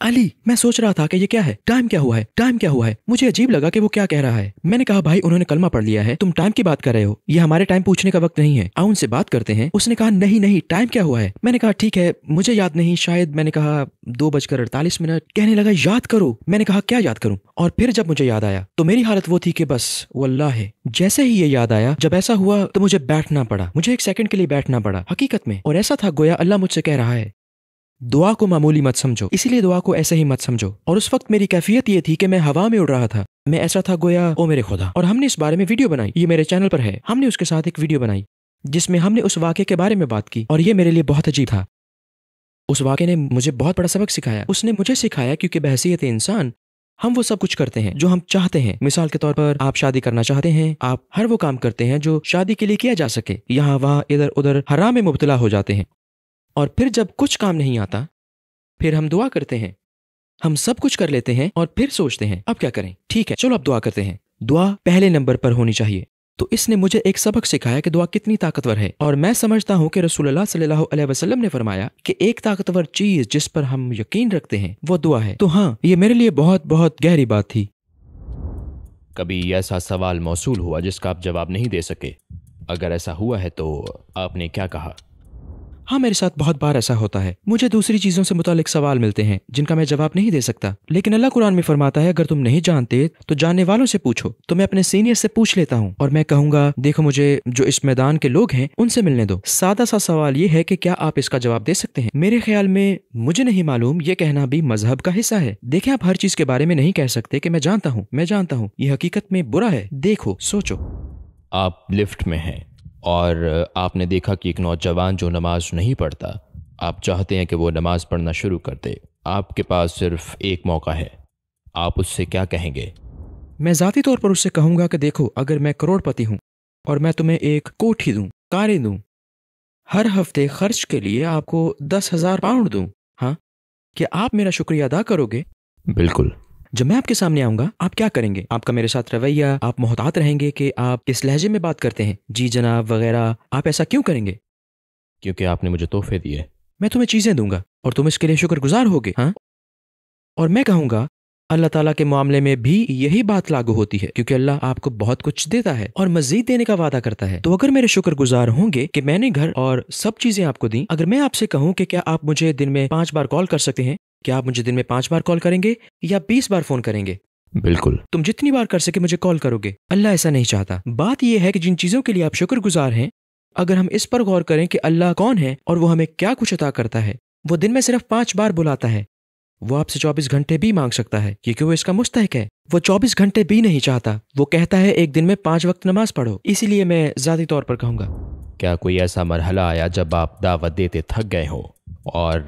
علی میں سوچ رہا تھا کہ یہ کیا ہے، ٹائم کیا ہوا ہے، ٹائم کیا ہوا ہے۔ مجھے عجیب لگا کہ وہ کیا کہہ رہا ہے۔ میں نے کہا بھائی انہوں نے کلمہ پڑھ لیا ہے، تم ٹائم کی بات کر رہے ہو، یہ ہمارے ٹائم پوچھنے کا وقت نہیں ہے، آؤ ان سے بات کرتے ہیں۔ اس نے کہا نہیں نہیں ٹائم کیا ہوا ہے۔ میں نے کہا ٹھیک ہے مجھے یاد نہیں، شاید میں نے کہا 2:48۔ کہنے لگا یاد کرو۔ میں نے کہا کیا یاد کروں؟ اور پھر جب مجھے یاد آیا تو میری حالت وہ تھی کہ بس واللہ ہے جیسے ہی یہ یاد آیا، جب ایسا ہوا تو مجھے بیٹھنا پڑا، مجھے ایک سیکنڈ کے لیے بیٹھنا پڑا حقیقت میں، اور ایسا تھا گویا اللہ مجھ سے کہہ رہا ہے دعا کو معمولی مت سمجھو، اسی لیے دعا کو ایسے ہی مت سمجھو۔ اور اس وقت میری کیفیت یہ تھی کہ میں ہوا میں اڑ رہا تھا، میں ایسا تھا گویا او میرے خدا۔ اور ہم نے اس بارے میں ویڈیو بنائی، یہ میرے چینل پر ہے، ہم نے اس کے ساتھ ایک ویڈیو بنائی جس میں ہم نے اس واقعے کے بارے میں بات کی، اور یہ میرے لیے بہت عجیب تھا۔ اس واقعے نے مجھے بہت بڑا سبق سکھایا۔ اس نے مجھے سکھایا کیونکہ بحیثیت انسان ہم وہ سب کچھ کرتے ہیں جو ہم چاہتے ہیں۔ مثال کے طور پر آپ شادی کرنا چاہتے ہیں، آپ ہر وہ کام کرتے ہیں جو شادی کے لیے کیا جا سکے، یہاں وہاں ادھر ادھر حرام میں مبتلا ہو جاتے ہیں، اور پھر جب کچھ کام نہیں آتا پھر ہم دعا کرتے ہیں، ہم سب کچھ کر لیتے ہیں اور پھر سوچتے ہیں اب کیا کریں، ٹھیک ہے چلو اب دعا کرتے ہیں۔ دعا پہلے نمبر پر ہونی چاہیے۔ تو اس نے مجھے ایک سبق سکھایا کہ دعا کتنی طاقتور ہے، اور میں سمجھتا ہوں کہ رسول اللہ صلی اللہ علیہ وسلم نے فرمایا کہ ایک طاقتور چیز جس پر ہم یقین رکھتے ہیں وہ دعا ہے۔ تو ہاں یہ میرے لیے بہت بہت گہری بات تھی۔ کبھی ایسا سوال موصول ہوا جس کا آپ جواب نہیں دے سکے؟ اگر ایسا ہوا ہے تو آپ نے کیا کہا؟ ہاں میرے ساتھ بہت بار ایسا ہوتا ہے، مجھے دوسری چیزوں سے متعلق سوال ملتے ہیں جن کا میں جواب نہیں دے سکتا، لیکن اللہ قرآن میں فرماتا ہے اگر تم نہیں جانتے تو جاننے والوں سے پوچھو۔ تو میں اپنے سینئر سے پوچھ لیتا ہوں اور میں کہوں گا دیکھو مجھے جو اس میدان کے لوگ ہیں ان سے ملنے دو۔ سادہ سا سوال یہ ہے کہ کیا آپ اس کا جواب دے سکتے ہیں؟ میرے خیال میں مجھے نہیں معلوم یہ کہنا بھی مذہب کا حصہ ہے۔ دیکھیں آپ ہر چیز کے بارے میں نہیں کہہ سکتے کہ میں جانتا ہوں، یہ حقیقت میں برا ہے۔ دیکھو سوچو، آپ لفٹ میں ہیں اور آپ نے دیکھا کہ ایک نوجوان جو نماز نہیں پڑھتا، آپ چاہتے ہیں کہ وہ نماز پڑھنا شروع کر دے، آپ کے پاس صرف ایک موقع ہے، آپ اس سے کیا کہیں گے؟ میں ذاتی طور پر اس سے کہوں گا کہ دیکھو اگر میں کروڑ پتی ہوں اور میں تمہیں ایک کوٹھی دوں، کاریں دوں، ہر ہفتے خرچ کے لیے آپ کو 10,000 پاؤنڈ دوں، ہاں کیا آپ میرا شکریہ ادا کرو گے؟ بالکل۔ جب میں آپ کے سامنے آؤں گا آپ کیا کریں گے؟ آپ کا میرے ساتھ رویہ، آپ محتاط رہیں گے کہ آپ کس لہجے میں بات کرتے ہیں، جی جناب وغیرہ، آپ ایسا کیوں کریں گے؟ کیونکہ آپ نے مجھے تحفے دیے۔ میں تمہیں چیزیں دوں گا اور تم اس کے لیے شکر گزار ہوگے، ہاں؟ اور میں کہوں گا اللہ تعالیٰ کے معاملے میں بھی یہی بات لاگو ہوتی ہے کیونکہ اللہ آپ کو بہت کچھ دیتا ہے اور مزید دینے کا وعدہ کرتا ہے۔ تو اگر میرے شکر گزار ہوں گے کہ میں نے گھر اور سب چیزیں آپ کو دیں، اگر میں آپ سے کہوں کہ کیا آپ مجھے دن میں 5 بار کال کر سکتے ہیں، کیا آپ مجھے دن میں 5 بار کال کریں گے یا 20 بار فون کریں گے؟ بالکل۔ تم جتنی بار کر سکے مجھے کال کرو گے۔ اللہ ایسا نہیں چاہتا۔ بات یہ ہے کہ جن چیزوں کے لیے آپ شکر گزار ہیں، اگر ہم اس پر غور کریں کہ اللہ کون ہے اور وہ ہمیں کیا کچھ عطا کرتا ہے، وہ دن میں صرف 5 بار بلاتا ہے، وہ آپ سے 24 گھنٹے بھی مانگ سکتا ہے کیونکہ وہ اس کا مستحق ہے۔ وہ 24 گھنٹے بھی نہیں چاہتا، وہ کہتا ہے ایک دن میں 5 وقت نماز پڑھو۔ اسی لیے میں ذاتی طور پر کہوں گا، کیا کوئی ایسا مرحلہ آیا جب آپ دعوت دیتے تھک گئے ہو اور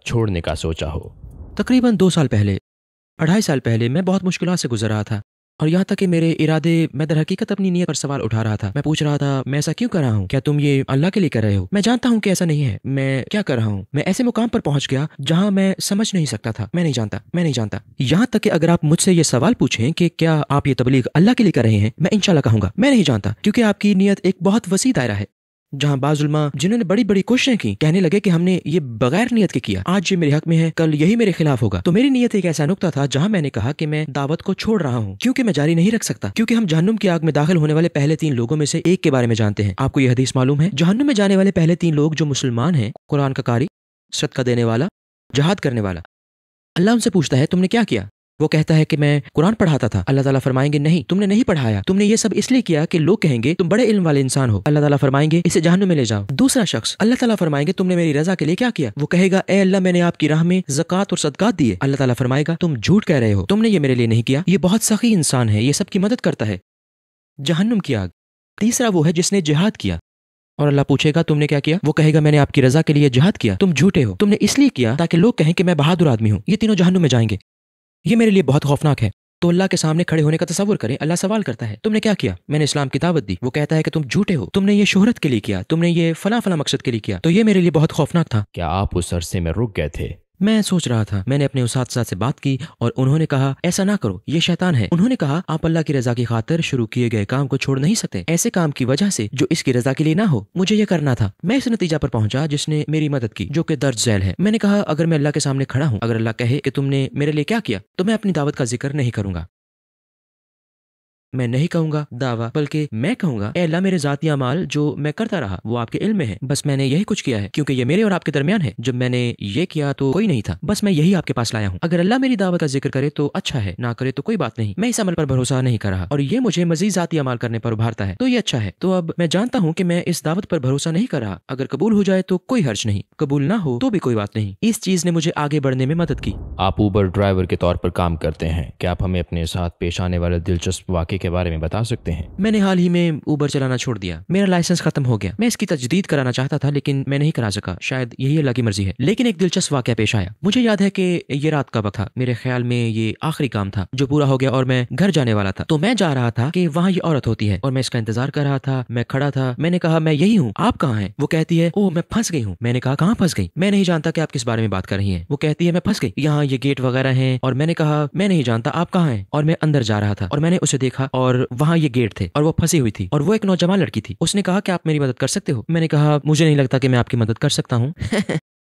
چھوڑنے کا سوچا ہو؟ تقریباً 2 سال پہلے، 2.5 سال پہلے میں بہت مشکلات سے گزر رہا تھا، اور یہاں تک کہ میرے ارادے، میں در حقیقت اپنی نیت پر سوال اٹھا رہا تھا۔ میں پوچھ رہا تھا میں ایسا کیوں کر رہا ہوں؟ کیا تم یہ اللہ کے لیے کر رہے ہو؟ میں جانتا ہوں کہ ایسا نہیں ہے، میں کیا کر رہا ہوں؟ میں ایسے مقام پر پہنچ گیا جہاں میں سمجھ نہیں سکتا تھا، میں نہیں جانتا۔ یہاں تک کہ اگر آپ مجھ سے یہ سوال پوچھیں کہ کیا آپ یہ تبلیغ اللہ کے لیے کر رہے ہیں، میں انشاءاللہ کہوں گا میں نہیں جانتا، کیونکہ آپ کی نیت ایک بہت وسیع دائرہ ہے، جہاں بعض علماء جنہوں نے بڑی بڑی کوششیں کی کہنے لگے کہ ہم نے یہ بغیر نیت کے کیا، آج یہ میرے حق میں ہے، کل یہی میرے خلاف ہوگا۔ تو میری نیت ایک ایسا نقطہ تھا جہاں میں نے کہا کہ میں دعوت کو چھوڑ رہا ہوں کیونکہ میں جاری نہیں رکھ سکتا، کیونکہ ہم جہنم کی آگ میں داخل ہونے والے پہلے 3 لوگوں میں سے ایک کے بارے میں جانتے ہیں۔ آپ کو یہ حدیث معلوم ہے؟ جہنم میں جانے والے پہلے 3 لوگ جو مسلمان ہیں، قرآن کا قاری، صدقہ دینے والا، جہاد کرنے والا۔ اللہ ان سے پوچھتا ہے تم نے کیا کیا؟ وہ کہتا ہے کہ میں قرآن پڑھاتا تھا۔ اللہ تعالیٰ فرمائیں گے نہیں، تم نے نہیں پڑھایا، تم نے یہ سب اس لیے کیا کہ لوگ کہیں گے تم بڑے علم والے انسان ہو۔ اللہ تعالیٰ فرمائیں گے اسے جہنم میں لے جاؤ۔ دوسرا شخص، اللہ تعالیٰ فرمائیں گے تم نے میری رضا کے لیے کیا کیا؟ وہ کہے گا اے اللہ میں نے آپ کی راہ میں زکوٰۃ اور صدقات دیے۔ اللہ تعالیٰ فرمائے گا تم جھوٹ کہہ رہے ہو، تم نے یہ میرے لیے نہیں کیا، یہ بہت سخی انسان ہے، یہ سب کی مدد کرتا ہے، جہنم کی آگ۔ تیسرا وہ ہے جس نے جہاد کیا، اور اللہ پوچھے گا تم نے کیا کیا؟ وہ کہے گا میں نے آپ کی رضا کے لیے جہاد کیا، تم جھوٹے ہو، تم نے اس لیے کیا تاکہ لوگ کہیں کہ میں بہادر آدمی ہوں۔ یہ تینوں جہنم میں جائیں گے۔ یہ میرے لیے بہت خوفناک ہے۔ तो अल्लाह के सामने खड़े होने का तसव्वुर करें, अल्लाह सवाल करता है तुमने क्या किया? मैंने इस्लाम की दावत दी। वो कहता है कि तुम झूठे हो, तुमने ये शोहरत के लिए किया, तुमने ये फला फला मकसद के लिए किया। तो ये मेरे लिए बहुत खौफनाक था। क्या आप उस अरसे में रुक गए थे? मैं सोच रहा था। मैंने अपने उस्ताद से बात की और उन्होंने कहा ऐसा ना करो, ये शैतान है। उन्होंने कहा आप अल्लाह की रजा की खातिर शुरू किए गए काम को छोड़ नहीं सकते, ऐसे काम की वजह से जो इसकी रजा के लिए ना हो। मुझे ये करना था। मैं इस नतीजा पर पहुंचा जिसने मेरी मदद की, जो कि दर्ज झैल है। मैंने कहा अगर मैं अल्लाह के सामने खड़ा हूँ, अगर अल्लाह कहे कि तुमने मेरे लिए क्या किया, तो मैं अपनी दावत का जिक्र नहीं करूंगा। मैं नहीं कहूंगा दावा, बल्कि मैं कहूंगा ए अल्लाह मेरे जाती अमाल जो मैं करता रहा वो आपके इल्म में है, बस मैंने यही कुछ किया है, क्योंकि ये मेरे और आपके दरमियान है। जब मैंने ये किया तो कोई नहीं था, बस मैं यही आपके पास लाया हूँ। अगर अल्लाह मेरी दावत का जिक्र करे तो अच्छा है, ना करे तो कोई बात नहीं। मैं इस अमल पर भरोसा नहीं कर रहा और ये मुझे मजीद जाती अमाल करने पर उभारता है, तो ये अच्छा है। तो अब मैं जानता हूँ कि मैं इस दावत पर भरोसा नहीं कर रहा। अगर कबूल हो जाए तो कोई हर्ज नहीं, कबूल ना हो तो भी कोई बात नहीं। इस चीज ने मुझे आगे बढ़ने में मदद की। आप ऊबर ड्राइवर के तौर पर काम करते हैं, क्या आप हमें अपने साथ पेश आने वाले दिलचस्प वाक़े के बारे में बता सकते हैं? मैंने हाल ही में ऊबर चलाना छोड़ दिया। मेरा लाइसेंस खत्म हो गया। मैं इसकी तजदीद कराना चाहता था लेकिन मैं नहीं करा सका, शायद यही अल्लाह की मर्जी है। लेकिन एक दिलचस्प वाक़या पेश आया। मुझे याद है कि ये रात का वक्त था, मेरे ख्याल में ये आखिरी काम था जो पूरा हो गया और मैं घर जाने वाला था। तो मैं जा रहा था कि वहाँ ये औरत होती है और मैं इसका इंतजार कर रहा था। मैं खड़ा था, मैंने कहा मैं यही हूँ, आप कहाँ हैं? वो कहती है ओह मैं फंस गई हूँ। मैंने कहा कहाँ फंस गई? मैं नहीं जानता कि आप किस बारे में बात कर रही हैं। वो कहती है मैं फंस गई, यहाँ ये गेट वगैरह हैं। और मैंने कहा मैं नहीं जानता, आप कहाँ हैं? और मैं अंदर जा रहा था और मैंने उसे देखा और वहाँ ये गेट थे और वो फंसी हुई थी और वो एक नौजवान लड़की थी। उसने कहा कि आप मेरी मदद कर सकते हो? मैंने कहा मुझे नहीं लगता कि मैं आपकी मदद कर सकता हूँ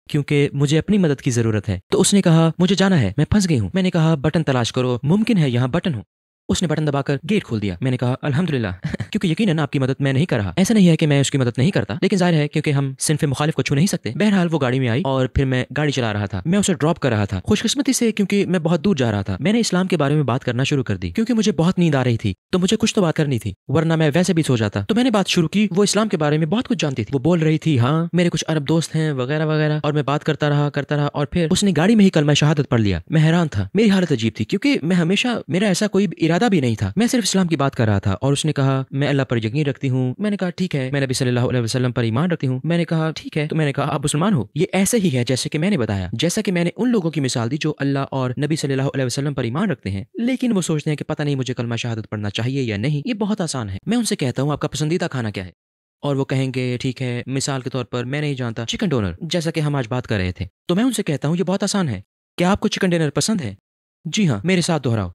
क्योंकि मुझे अपनी मदद की जरूरत है। तो उसने कहा मुझे जाना है, मैं फंस गई हूँ। मैंने कहा बटन तलाश करो, मुमकिन है यहाँ बटन हो। उसने बटन दबाकर गेट खोल दिया। मैंने कहा अल्हम्दुलिल्लाह क्योंकि यकीनन आपकी मदद मैं नहीं कर रहा। ऐसा नहीं है कि मैं उसकी मदद नहीं करता, लेकिन जाहिर है क्योंकि हम सिन्फ मुखालिफ को छू नहीं सकते। बहरहाल वो गाड़ी में आई और फिर मैं गाड़ी चला रहा था। मैं उसे ड्रॉप कर रहा था। खुशकिस्मती से क्योंकि मैं बहुत दूर जा रहा था, मैंने इस्लाम के बारे में बात करना शुरू कर दी क्योंकि मुझे बहुत नींद आ रही थी, तो मुझे कुछ तो बात करनी थी, वरना मैं वैसे भी सो जाता। तो मैंने बात शुरू की। वो इस्लाम के बारे में बहुत कुछ जानती थी। वो बोल रही थी हाँ मेरे कुछ अरब दोस्त हैं वगैरह वगैरह, और मैं बात करता रहा और फिर उसने गाड़ी में ही कलमा शहादत पढ़ लिया। मैं हैरान था, मेरी हालत अजीब थी क्योंकि मैं हमेशा, मेरा ऐसा कोई इरादा भी नहीं था, मैं सिर्फ इस्लाम की बात कर रहा था। और उसने कहा मैं अल्लाह पर यकीन रखती हूँ। मैंने कहा ठीक है। मैं नबी सल्लल्लाहु अलैहि वसल्लम पर ईमान रखती हूँ। मैंने कहा ठीक है। तो मैंने कहा आप मुसलमान हो? ये ऐसे ही है जैसे कि मैंने बताया, जैसा कि मैंने उन लोगों की मिसाल दी जो अल्लाह और नबी सल्लल्लाहु अलैहि वसल्लम पर ईमान रखते हैं, लेकिन वो सोचते हैं कि पता नहीं मुझे कलमा शहादत पढ़ना चाहिए या नहीं। ये बहुत आसान है। मैं उनसे कहता हूँ आपका पसंदीदा खाना क्या है, और वो कहेंगे ठीक है, मिसाल के तौर पर मैं नहीं जानता, चिकन डोनर, जैसा कि हम आज बात कर रहे थे। तो मैं उनसे कहता हूँ ये बहुत आसान है, क्या आपको चिकन डिनर पसंद है? जी हाँ। मेरे साथ दोहराओ,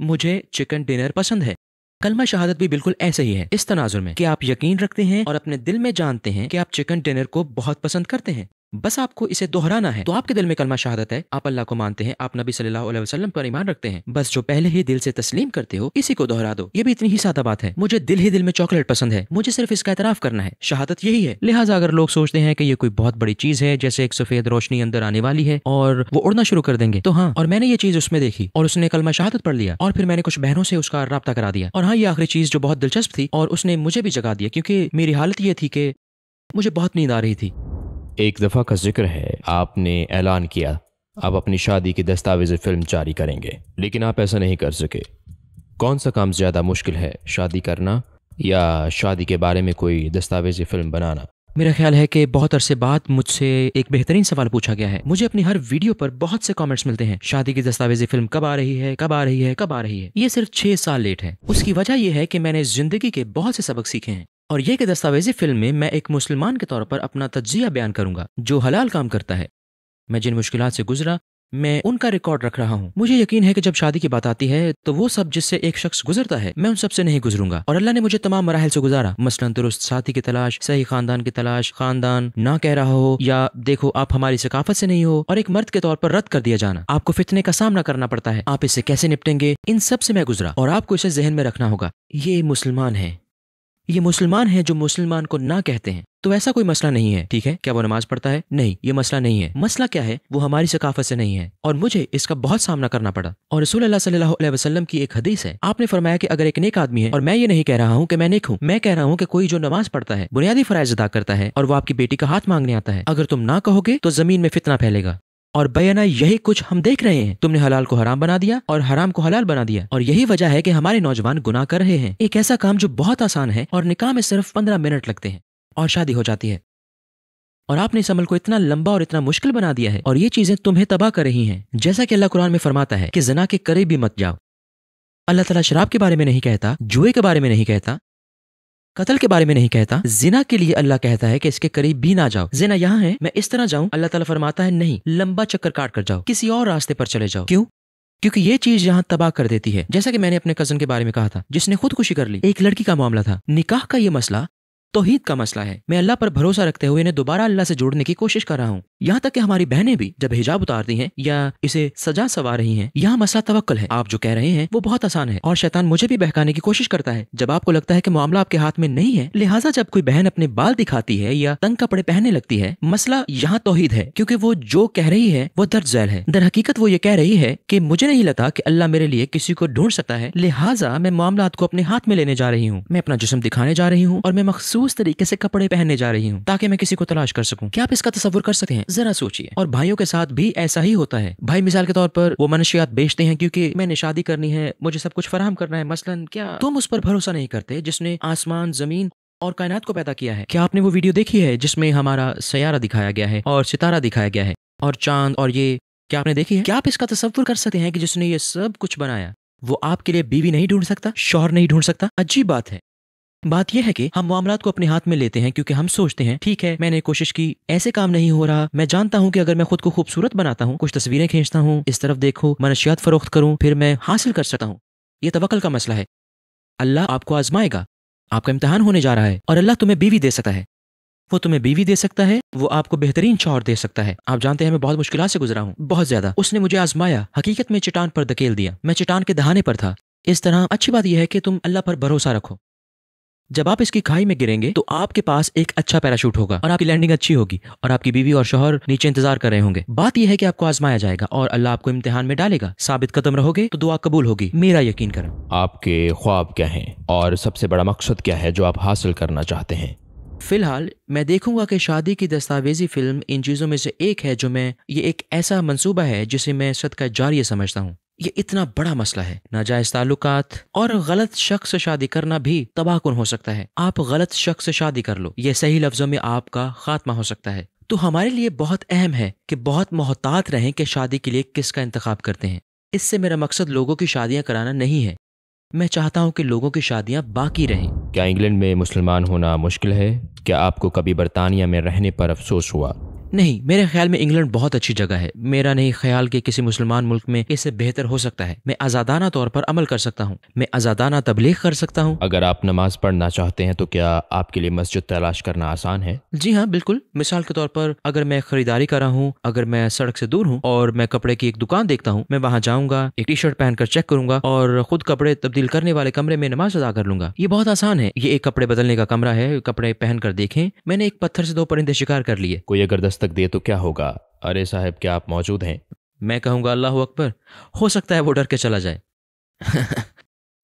मुझे चिकन डिनर पसंद है। कलमा शहादत भी बिल्कुल ऐसे ही है, इस तनाजुर में कि आप यकीन रखते हैं और अपने दिल में जानते हैं कि आप चिकन डिनर को बहुत पसंद करते हैं। बस आपको इसे दोहराना है। तो आपके दिल में कलमा शहादत है, आप अल्लाह को मानते हैं, आप नबी सल्लल्लाहु अलैहि वसल्लम पर ईमान रखते हैं, बस जो पहले ही दिल से तस्लीम करते हो इसी को दोहरा दो। ये भी इतनी ही सादा बात है। मुझे दिल ही दिल में चॉकलेट पसंद है, मुझे सिर्फ इसका एतराफ करना है। शहादत यही है। लिहाजा अगर लोग सोचते हैं कि ये कोई बहुत बड़ी चीज है, जैसे एक सफेद रोशनी अंदर आने वाली है और वो उड़ना शुरू कर देंगे, तो हाँ, और मैंने ये चीज उसमें देखी और उसने कलमा शहादत पढ़ लिया और फिर मैंने कुछ बहनों से उसका राब्ता करा दिया। और हाँ, ये आखिरी चीज जो बहुत दिलचस्प थी, और उसने मुझे भी जगा दिया क्योंकि मेरी हालत ये थी कि मुझे बहुत नींद आ रही थी। एक दफ़ा का जिक्र है, आपने ऐलान किया आप अपनी शादी की दस्तावेज़ फ़िल्म जारी करेंगे, लेकिन आप ऐसा नहीं कर सके। कौन सा काम ज़्यादा मुश्किल है, शादी करना या शादी के बारे में कोई दस्तावेज़ी फ़िल्म बनाना? मेरा ख्याल है कि बहुत अरसे बाद मुझसे एक बेहतरीन सवाल पूछा गया है। मुझे अपनी हर वीडियो पर बहुत से कमेंट्स मिलते हैं, शादी की दस्तावेजी फिल्म कब आ रही है, कब आ रही है, कब आ रही है। ये सिर्फ 6 साल लेट है। उसकी वजह यह है कि मैंने जिंदगी के बहुत से सबक सीखे हैं, और ये कि दस्तावेजी फिल्म में मैं एक मुसलमान के तौर पर अपना तज्जिया बयान करूंगा जो हलाल काम करता है। मैं जिन मुश्किलात से गुजरा, मैं उनका रिकॉर्ड रख रहा हूँ। मुझे यकीन है कि जब शादी की बात आती है तो वो सब जिससे एक शख्स गुजरता है, मैं उन सब से नहीं गुजरूंगा। और अल्लाह ने मुझे तमाम मराहिल से गुजारा, मसलन दुरुस्त साथी की तलाश, सही खानदान की तलाश, खानदान ना कह रहा हो, या देखो आप हमारी सकाफत से नहीं हो, और एक मर्द के तौर पर रद्द कर दिया जाना। आपको फितने का सामना करना पड़ता है, आप इससे कैसे निपटेंगे, इन सब से मैं गुजरा। और आपको इसे जहन में रखना होगा, ये मुसलमान है, ये मुसलमान है जो मुसलमान को ना कहते हैं। तो ऐसा कोई मसला नहीं है, ठीक है? क्या वो नमाज पढ़ता है? नहीं, ये मसला नहीं है। मसला क्या है? वो हमारी सकाफत से नहीं है, और मुझे इसका बहुत सामना करना पड़ा। और रसूल अल्लाह सल्लल्लाहु अलैहि वसल्लम की एक हदीस है, आपने फरमाया कि अगर एक नेक आदमी है, और मैं ये नहीं कह रहा हूँ कि मैं नेक हूँ, मैं कह रहा हूँ कि कोई जो नमाज पढ़ता है, बुनियादी फराइज अदा करता है, और वो आपकी बेटी का हाथ मांगने आता है, अगर तुम ना कहोगे तो जमीन में फितना फैलेगा। और बयाना यही कुछ हम देख रहे हैं। तुमने हलाल को हराम बना दिया और हराम को हलाल बना दिया, और यही वजह है कि हमारे नौजवान गुनाह कर रहे हैं। एक ऐसा काम जो बहुत आसान है और निकाह में सिर्फ 15 मिनट लगते हैं और शादी हो जाती है, और आपने इस अमल को इतना लंबा और इतना मुश्किल बना दिया है, और ये चीजें तुम्हें तबाह कर रही हैं। जैसा कि अल्लाह कुरान में फरमाता है कि ज़िना के करीब भी मत जाओ, अल्लाह ताला शराब के बारे में नहीं कहता, जुए के बारे में नहीं कहता, कत्ल के बारे में नहीं कहता। जिना के लिए अल्लाह कहता है कि इसके करीब भी ना जाओ। जिना यहाँ है, मैं इस तरह जाऊं, अल्लाह ताला फरमाता है नहीं, लंबा चक्कर काट कर जाओ, किसी और रास्ते पर चले जाओ। क्यों? क्योंकि ये चीज यहाँ तबाह कर देती है। जैसा कि मैंने अपने कजन के बारे में कहा था जिसने खुदकुशी कर ली, एक लड़की का मामला था। निकाह का ये मसला तौहीद का मसला है। मैं अल्लाह पर भरोसा रखते हुए इन्हें दोबारा अल्लाह से जोड़ने की कोशिश कर रहा हूँ। यहाँ तक कि हमारी बहनें भी जब हिजाब उतारती हैं या इसे सजा सवा रही हैं, यहाँ मसला तवक्कुल है। आप जो कह रहे हैं वो बहुत आसान है और शैतान मुझे भी बहकाने की कोशिश करता है। जब आपको लगता है कि मामला आपके हाथ में नहीं है, लिहाजा जब कोई बहन अपने बाल दिखाती है या तंग कपड़े पहनने लगती है, मसला यहाँ तौहीद है। क्योंकि वो जो कह रही है वो दर्ज झैल है। दर हकीकत वो ये कह रही है कि मुझे नहीं लगता कि अल्लाह मेरे लिए किसी को ढूंढ सकता है, लिहाजा मैं मामलात को अपने हाथ में लेने जा रही हूँ। मैं अपना जिस्म दिखाने जा रही हूँ और मैं मखसूस तरीके से कपड़े पहनने जा रही हूँ ताकि मैं किसी को तलाश कर सकूं। क्या आप इसका तसव्वुर कर सकते हैं? जरा सोचिए। और भाइयों के साथ भी ऐसा ही होता है। भाई मिसाल के तौर पर वो मनशियात बेचते हैं क्योंकि मैंने शादी करनी है, मुझे सब कुछ फराहम करना है। मसलन क्या तुम उस पर भरोसा नहीं करते जिसने आसमान, जमीन और कायनात को पैदा किया है? क्या आपने वो वीडियो देखी है जिसमें हमारा सैयारा दिखाया गया है और सितारा दिखाया गया है और चांद और ये, क्या आपने देखी है? क्या आप इसका तसव्वुर कर सकते हैं कि जिसने ये सब कुछ बनाया वो आपके लिए बीवी नहीं ढूंढ सकता, शौहर नहीं ढूंढ सकता? अजीब बात है। बात यह है कि हम मामलात को अपने हाथ में लेते हैं क्योंकि हम सोचते हैं ठीक है, मैंने कोशिश की, ऐसे काम नहीं हो रहा। मैं जानता हूं कि अगर मैं खुद को खूबसूरत बनाता हूं, कुछ तस्वीरें खींचता हूं, इस तरफ देखो, मनशियात फरोख्त करूं, फिर मैं हासिल कर सकता हूं। यह तवक्कुल का मसला है। अल्लाह आपको आजमाएगा, आपका इम्तिहान होने जा रहा है और अल्लाह तुम्हें बीवी दे सकता है। वो तुम्हें बीवी दे सकता है, वो आपको बेहतरीन शौहर दे सकता है। आप जानते हैं मैं बहुत मुश्किलात से गुजरा हूँ, बहुत ज्यादा। उसने मुझे आजमाया, हकीकत में चट्टान पर धकेल दिया। मैं चट्टान के दहाने पर था। इस तरह अच्छी बात यह है कि तुम अल्लाह पर भरोसा रखो। जब आप इसकी खाई में गिरेंगे तो आपके पास एक अच्छा पैराशूट होगा और आपकी लैंडिंग अच्छी होगी और आपकी बीवी और शौहर नीचे इंतजार कर रहे होंगे। बात यह है कि आपको आजमाया जाएगा और अल्लाह आपको इम्तिहान में डालेगा। साबित कदम रहोगे तो दुआ कबूल होगी, मेरा यकीन करें। आपके ख्वाब क्या हैं और सबसे बड़ा मकसद क्या है जो आप हासिल करना चाहते हैं? फिलहाल मैं देखूंगा कि शादी की दस्तावेजी फिल्म इन चीज़ों में से एक है जो ये एक ऐसा मंसूबा है जिसे मैं सदका जारिया समझता हूँ। ये इतना बड़ा मसला है। नाजायज ताल्लुकात और गलत शख्स से शादी करना भी तबाहकुन हो सकता है। आप गलत शख्स से शादी कर लो, ये सही लफ्जों में आपका खात्मा हो सकता है। तो हमारे लिए बहुत अहम है कि बहुत मोहतात रहें कि शादी के लिए किसका इंतखाब करते हैं। इससे मेरा मकसद लोगों की शादियां कराना नहीं है। मैं चाहता हूं कि लोगों की शादियां बाकी रहें। क्या इंग्लैंड में मुसलमान होना मुश्किल है? क्या आपको कभी बरतानिया में रहने पर अफसोस हुआ? नहीं, मेरे ख्याल में इंग्लैंड बहुत अच्छी जगह है। मेरा नहीं ख्याल कि किसी मुसलमान मुल्क में इससे बेहतर हो सकता है। मैं आज़ादाना तौर पर अमल कर सकता हूँ, मैं आज़ादाना तबलीग कर सकता हूँ। अगर आप नमाज पढ़ना चाहते हैं तो क्या आपके लिए मस्जिद तलाश करना आसान है? जी हाँ, बिल्कुल। मिसाल के तौर पर अगर मैं खरीदारी कर रहा हूँ, अगर मैं सड़क से दूर हूँ और मैं कपड़े की एक दुकान देखता हूँ, मैं वहाँ जाऊँगा, एक टी शर्ट पहनकर चेक करूंगा और खुद कपड़े तब्दील करने वाले कमरे में नमाज अदा कर लूंगा। ये बहुत आसान है। ये एक कपड़े बदलने का कमरा है, कपड़े पहन कर देखें। मैंने एक पत्थर से 2 परिंदे शिकार कर लिए। कोई अगर दस्तक दे तो क्या होगा? अरे साहब, क्या आप मौजूद हैं? मैं कहूँगा अल्लाह अकबर। हो सकता है वो डर के चला जाए।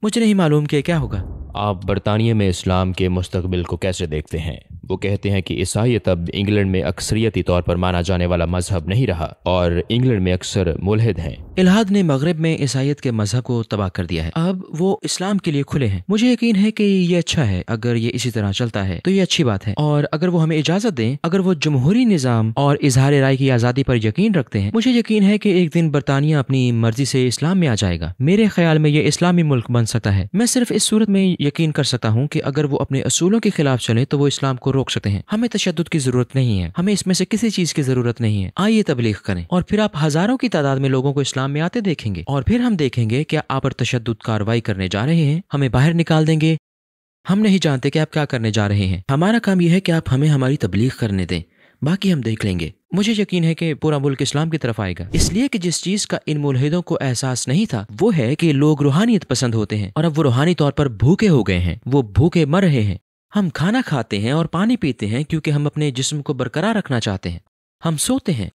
मुझे नहीं मालूम कि क्या होगा। आप बरतानिया में इस्लाम के मुस्तकबिल को कैसे देखते हैं? वो कहते हैं कि ईसाईयत अब इंग्लैंड में अक्सरियती तौर पर माना जाने वाला मजहब नहीं रहा और इंग्लैंड में अक्सर मुल्हिद हैं। इल्हाद ने मगरब में ईसाईयत के मजहब को तबाह कर दिया है। अब वो इस्लाम के लिए खुले हैं। मुझे यकीन है कि ये अच्छा है। अगर ये इसी तरह चलता है तो ये अच्छी बात है। और अगर वो हमें इजाजत दें, अगर वो जमहूरी निज़ाम और इजहार राय की आज़ादी पर यकीन रखते हैं, मुझे यकीन है कि एक दिन बरतानिया अपनी मर्जी से इस्लाम में आ जाएगा। मेरे ख्याल में ये इस्लामी मुल्क बन सकता है। मैं सिर्फ इस सूरत में यकीन कर सकता हूँ कि अगर वो अपने असूलों के खिलाफ चले तो वो इस्लाम को रोक सकते हैं। हमें तशद्दुद की जरूरत नहीं है, हमें इसमें से किसी चीज की जरूरत नहीं है। आइए तबलीग करें और फिर आप हजारों की तादाद में लोगों को इस्लाम में आते देखेंगे और फिर हम देखेंगे क्या आप पर तशद्दुद कार्रवाई करने जा रहे हैं, हमें बाहर निकाल देंगे। हम नहीं जानते कि आप क्या करने जा रहे हैं। हमारा काम यह है कि आप हमें हमारी तबलीग करने दें, बाकी हम देख लेंगे। मुझे यकीन है कि पूरा मुल्क इस्लाम की तरफ आएगा, इसलिए कि जिस चीज का इन मुल्हिदों को एहसास नहीं था वो है कि लोग रूहानियत पसंद होते हैं और अब वो रूहानी तौर पर भूखे हो गए हैं, वो भूखे मर रहे हैं। हम खाना खाते हैं और पानी पीते हैं क्योंकि हम अपने जिस्म को बरकरार रखना चाहते हैं। हम सोते हैं।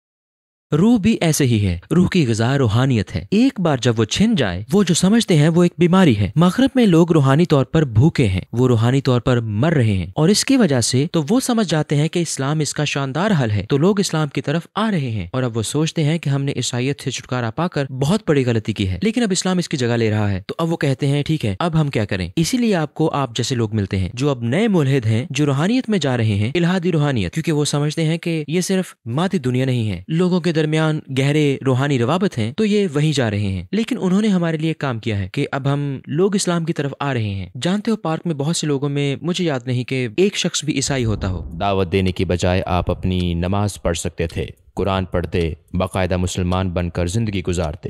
रूह भी ऐसे ही है। रूह की ग़िज़ा रूहानियत है। एक बार जब वो छिन जाए, वो जो समझते हैं वो एक बीमारी है। मगरब में लोग रूहानी तौर पर भूखे हैं, वो रूहानी तौर पर मर रहे हैं और इसकी वजह से तो वो समझ जाते हैं कि इस्लाम इसका शानदार हल है, तो लोग इस्लाम की तरफ आ रहे हैं। और अब वो सोचते हैं कि हमने ईसाईयत से छुटकारा पाकर बहुत बड़ी गलती की है, लेकिन अब इस्लाम इसकी जगह ले रहा है। तो अब वो कहते हैं ठीक है, अब हम क्या करें। इसीलिए आपको आप जैसे लोग मिलते हैं जो अब नए मुल्हिद हैं, जो रूहानियत में जा रहे हैं, इल्हादी रूहानियत, क्योंकि वो समझते हैं कि ये सिर्फ मादी दुनिया नहीं है, लोगों के درمیان گہرے روحانی روابط ہیں تو یہ وہیں جا رہے ہیں، لیکن انہوں نے ہمارے لیے کام کیا ہے کہ اب ہم لوگ اسلام کی طرف آ رہے ہیں۔ جانتے ہو پارک میں بہت سے لوگوں میں مجھے یاد نہیں کہ ایک شخص بھی عیسائی ہوتا ہو۔ دعوت دینے کی بجائے آپ اپنی نماز پڑھ سکتے تھے، قرآن پڑھتے، باقاعدہ مسلمان بن کر زندگی گزارتے۔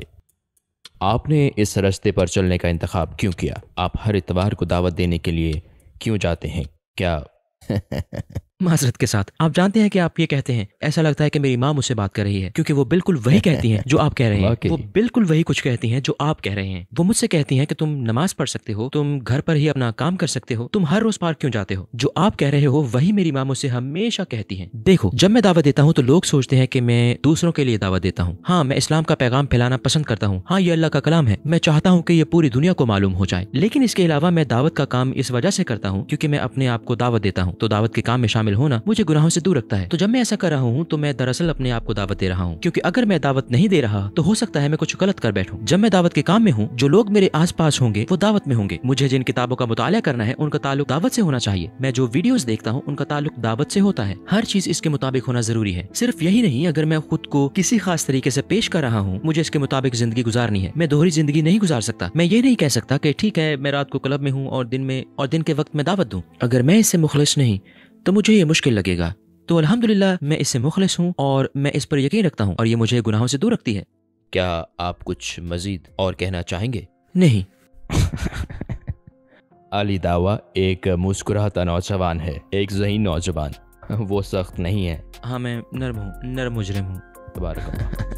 آپ نے اس راستے پر چلنے کا انتخاب کیوں کیا؟ آپ ہر اتوار کو دعوت دینے کے لیے کیوں جاتے ہیں؟ کیا معذرت کے ساتھ، آپ جانتے ہیں کہ آپ یہ کہتے ہیں، ایسا لگتا ہے کہ میری ماں مجھ سے بات کر رہی ہے، کیونکہ وہ بالکل وہی کہتی ہیں جو آپ کہہ رہے ہیں۔ واقعی۔ وہ بالکل وہی کچھ کہتی ہیں جو آپ کہہ رہے ہیں۔ وہ مجھ سے کہتی ہیں کہ تم نماز پڑھ سکتے ہو، تم گھر پر ہی اپنا کام کر سکتے ہو، تم ہر روز پارک کیوں جاتے ہو؟ جو آپ کہہ رہے ہو وہی میری ماں مجھ سے ہمیشہ کہتی ہیں۔ دیکھو، جب میں دعوت دیتا ہوں تو لوگ سوچتے ہیں کہ میں دوسروں کے لیے دعوت دیتا ہوں۔ ہاں، میں اسلام کا پیغام پھیلانا پسند کرتا ہوں۔ ہاں، یہ اللہ کا کلام ہے، میں چاہتا ہوں کہ یہ پوری دنیا کو معلوم ہو جائے۔ لیکن اس کے علاوہ میں دعوت کا کام اس وجہ سے کرتا ہوں کیونکہ میں اپنے آپ کو دعوت دیتا ہوں، تو دعوت کے کام میں شامل ہونا مجھے گناہوں سے دور رکھتا ہے۔ تو جب میں ایسا کر رہا ہوں تو میں دراصل اپنے آپ کو دعوت دے رہا ہوں، کیونکہ اگر میں دعوت نہیں دے رہا تو ہو سکتا ہے میں کچھ غلط کر بیٹھوں۔ جب میں دعوت کے کام میں ہوں، جو لوگ میرے آس پاس ہوں گے وہ دعوت میں ہوں گے۔ مجھے جن کتابوں کا مطالعہ کرنا ہے ان کا تعلق دعوت سے ہونا چاہیے۔ میں جو ویڈیوز دیکھتا ہوں ان کا تعلق دعوت سے ہوتا ہے۔ ہر چیز اس کے مطابق ہونا ضروری ہے۔ صرف یہی نہیں، اگر میں خود کو کسی خاص طریقے سے پیش کر رہا ہوں، مجھے اس کے مطابق زندگی گزارنی ہے۔ میں دوہری زندگی نہیں گزار سکتا۔ میں یہ نہیں کہہ سکتا کہ ٹھیک ہے میں رات کو کلب میں ہوں اور دن کے وقت میں دعوت دوں۔ اگر میں اس سے مخلص نہیں تو مجھے یہ مشکل لگے گا۔ تو الحمدللہ میں اس سے مخلص ہوں اور میں اس پر یقین رکھتا ہوں اور یہ مجھے گناہوں سے دور رکھتی ہے۔ کیا آپ کچھ مزید اور کہنا چاہیں گے؟ نہیں۔ علی دعویٰ ایک مسکراتا نوجوان ہے، ایک ذہین نوجوان۔ وہ سخت نہیں ہے۔ ہاں، میں نرم ہوں، نرم مجرم ہوں۔ تبارک اللہ۔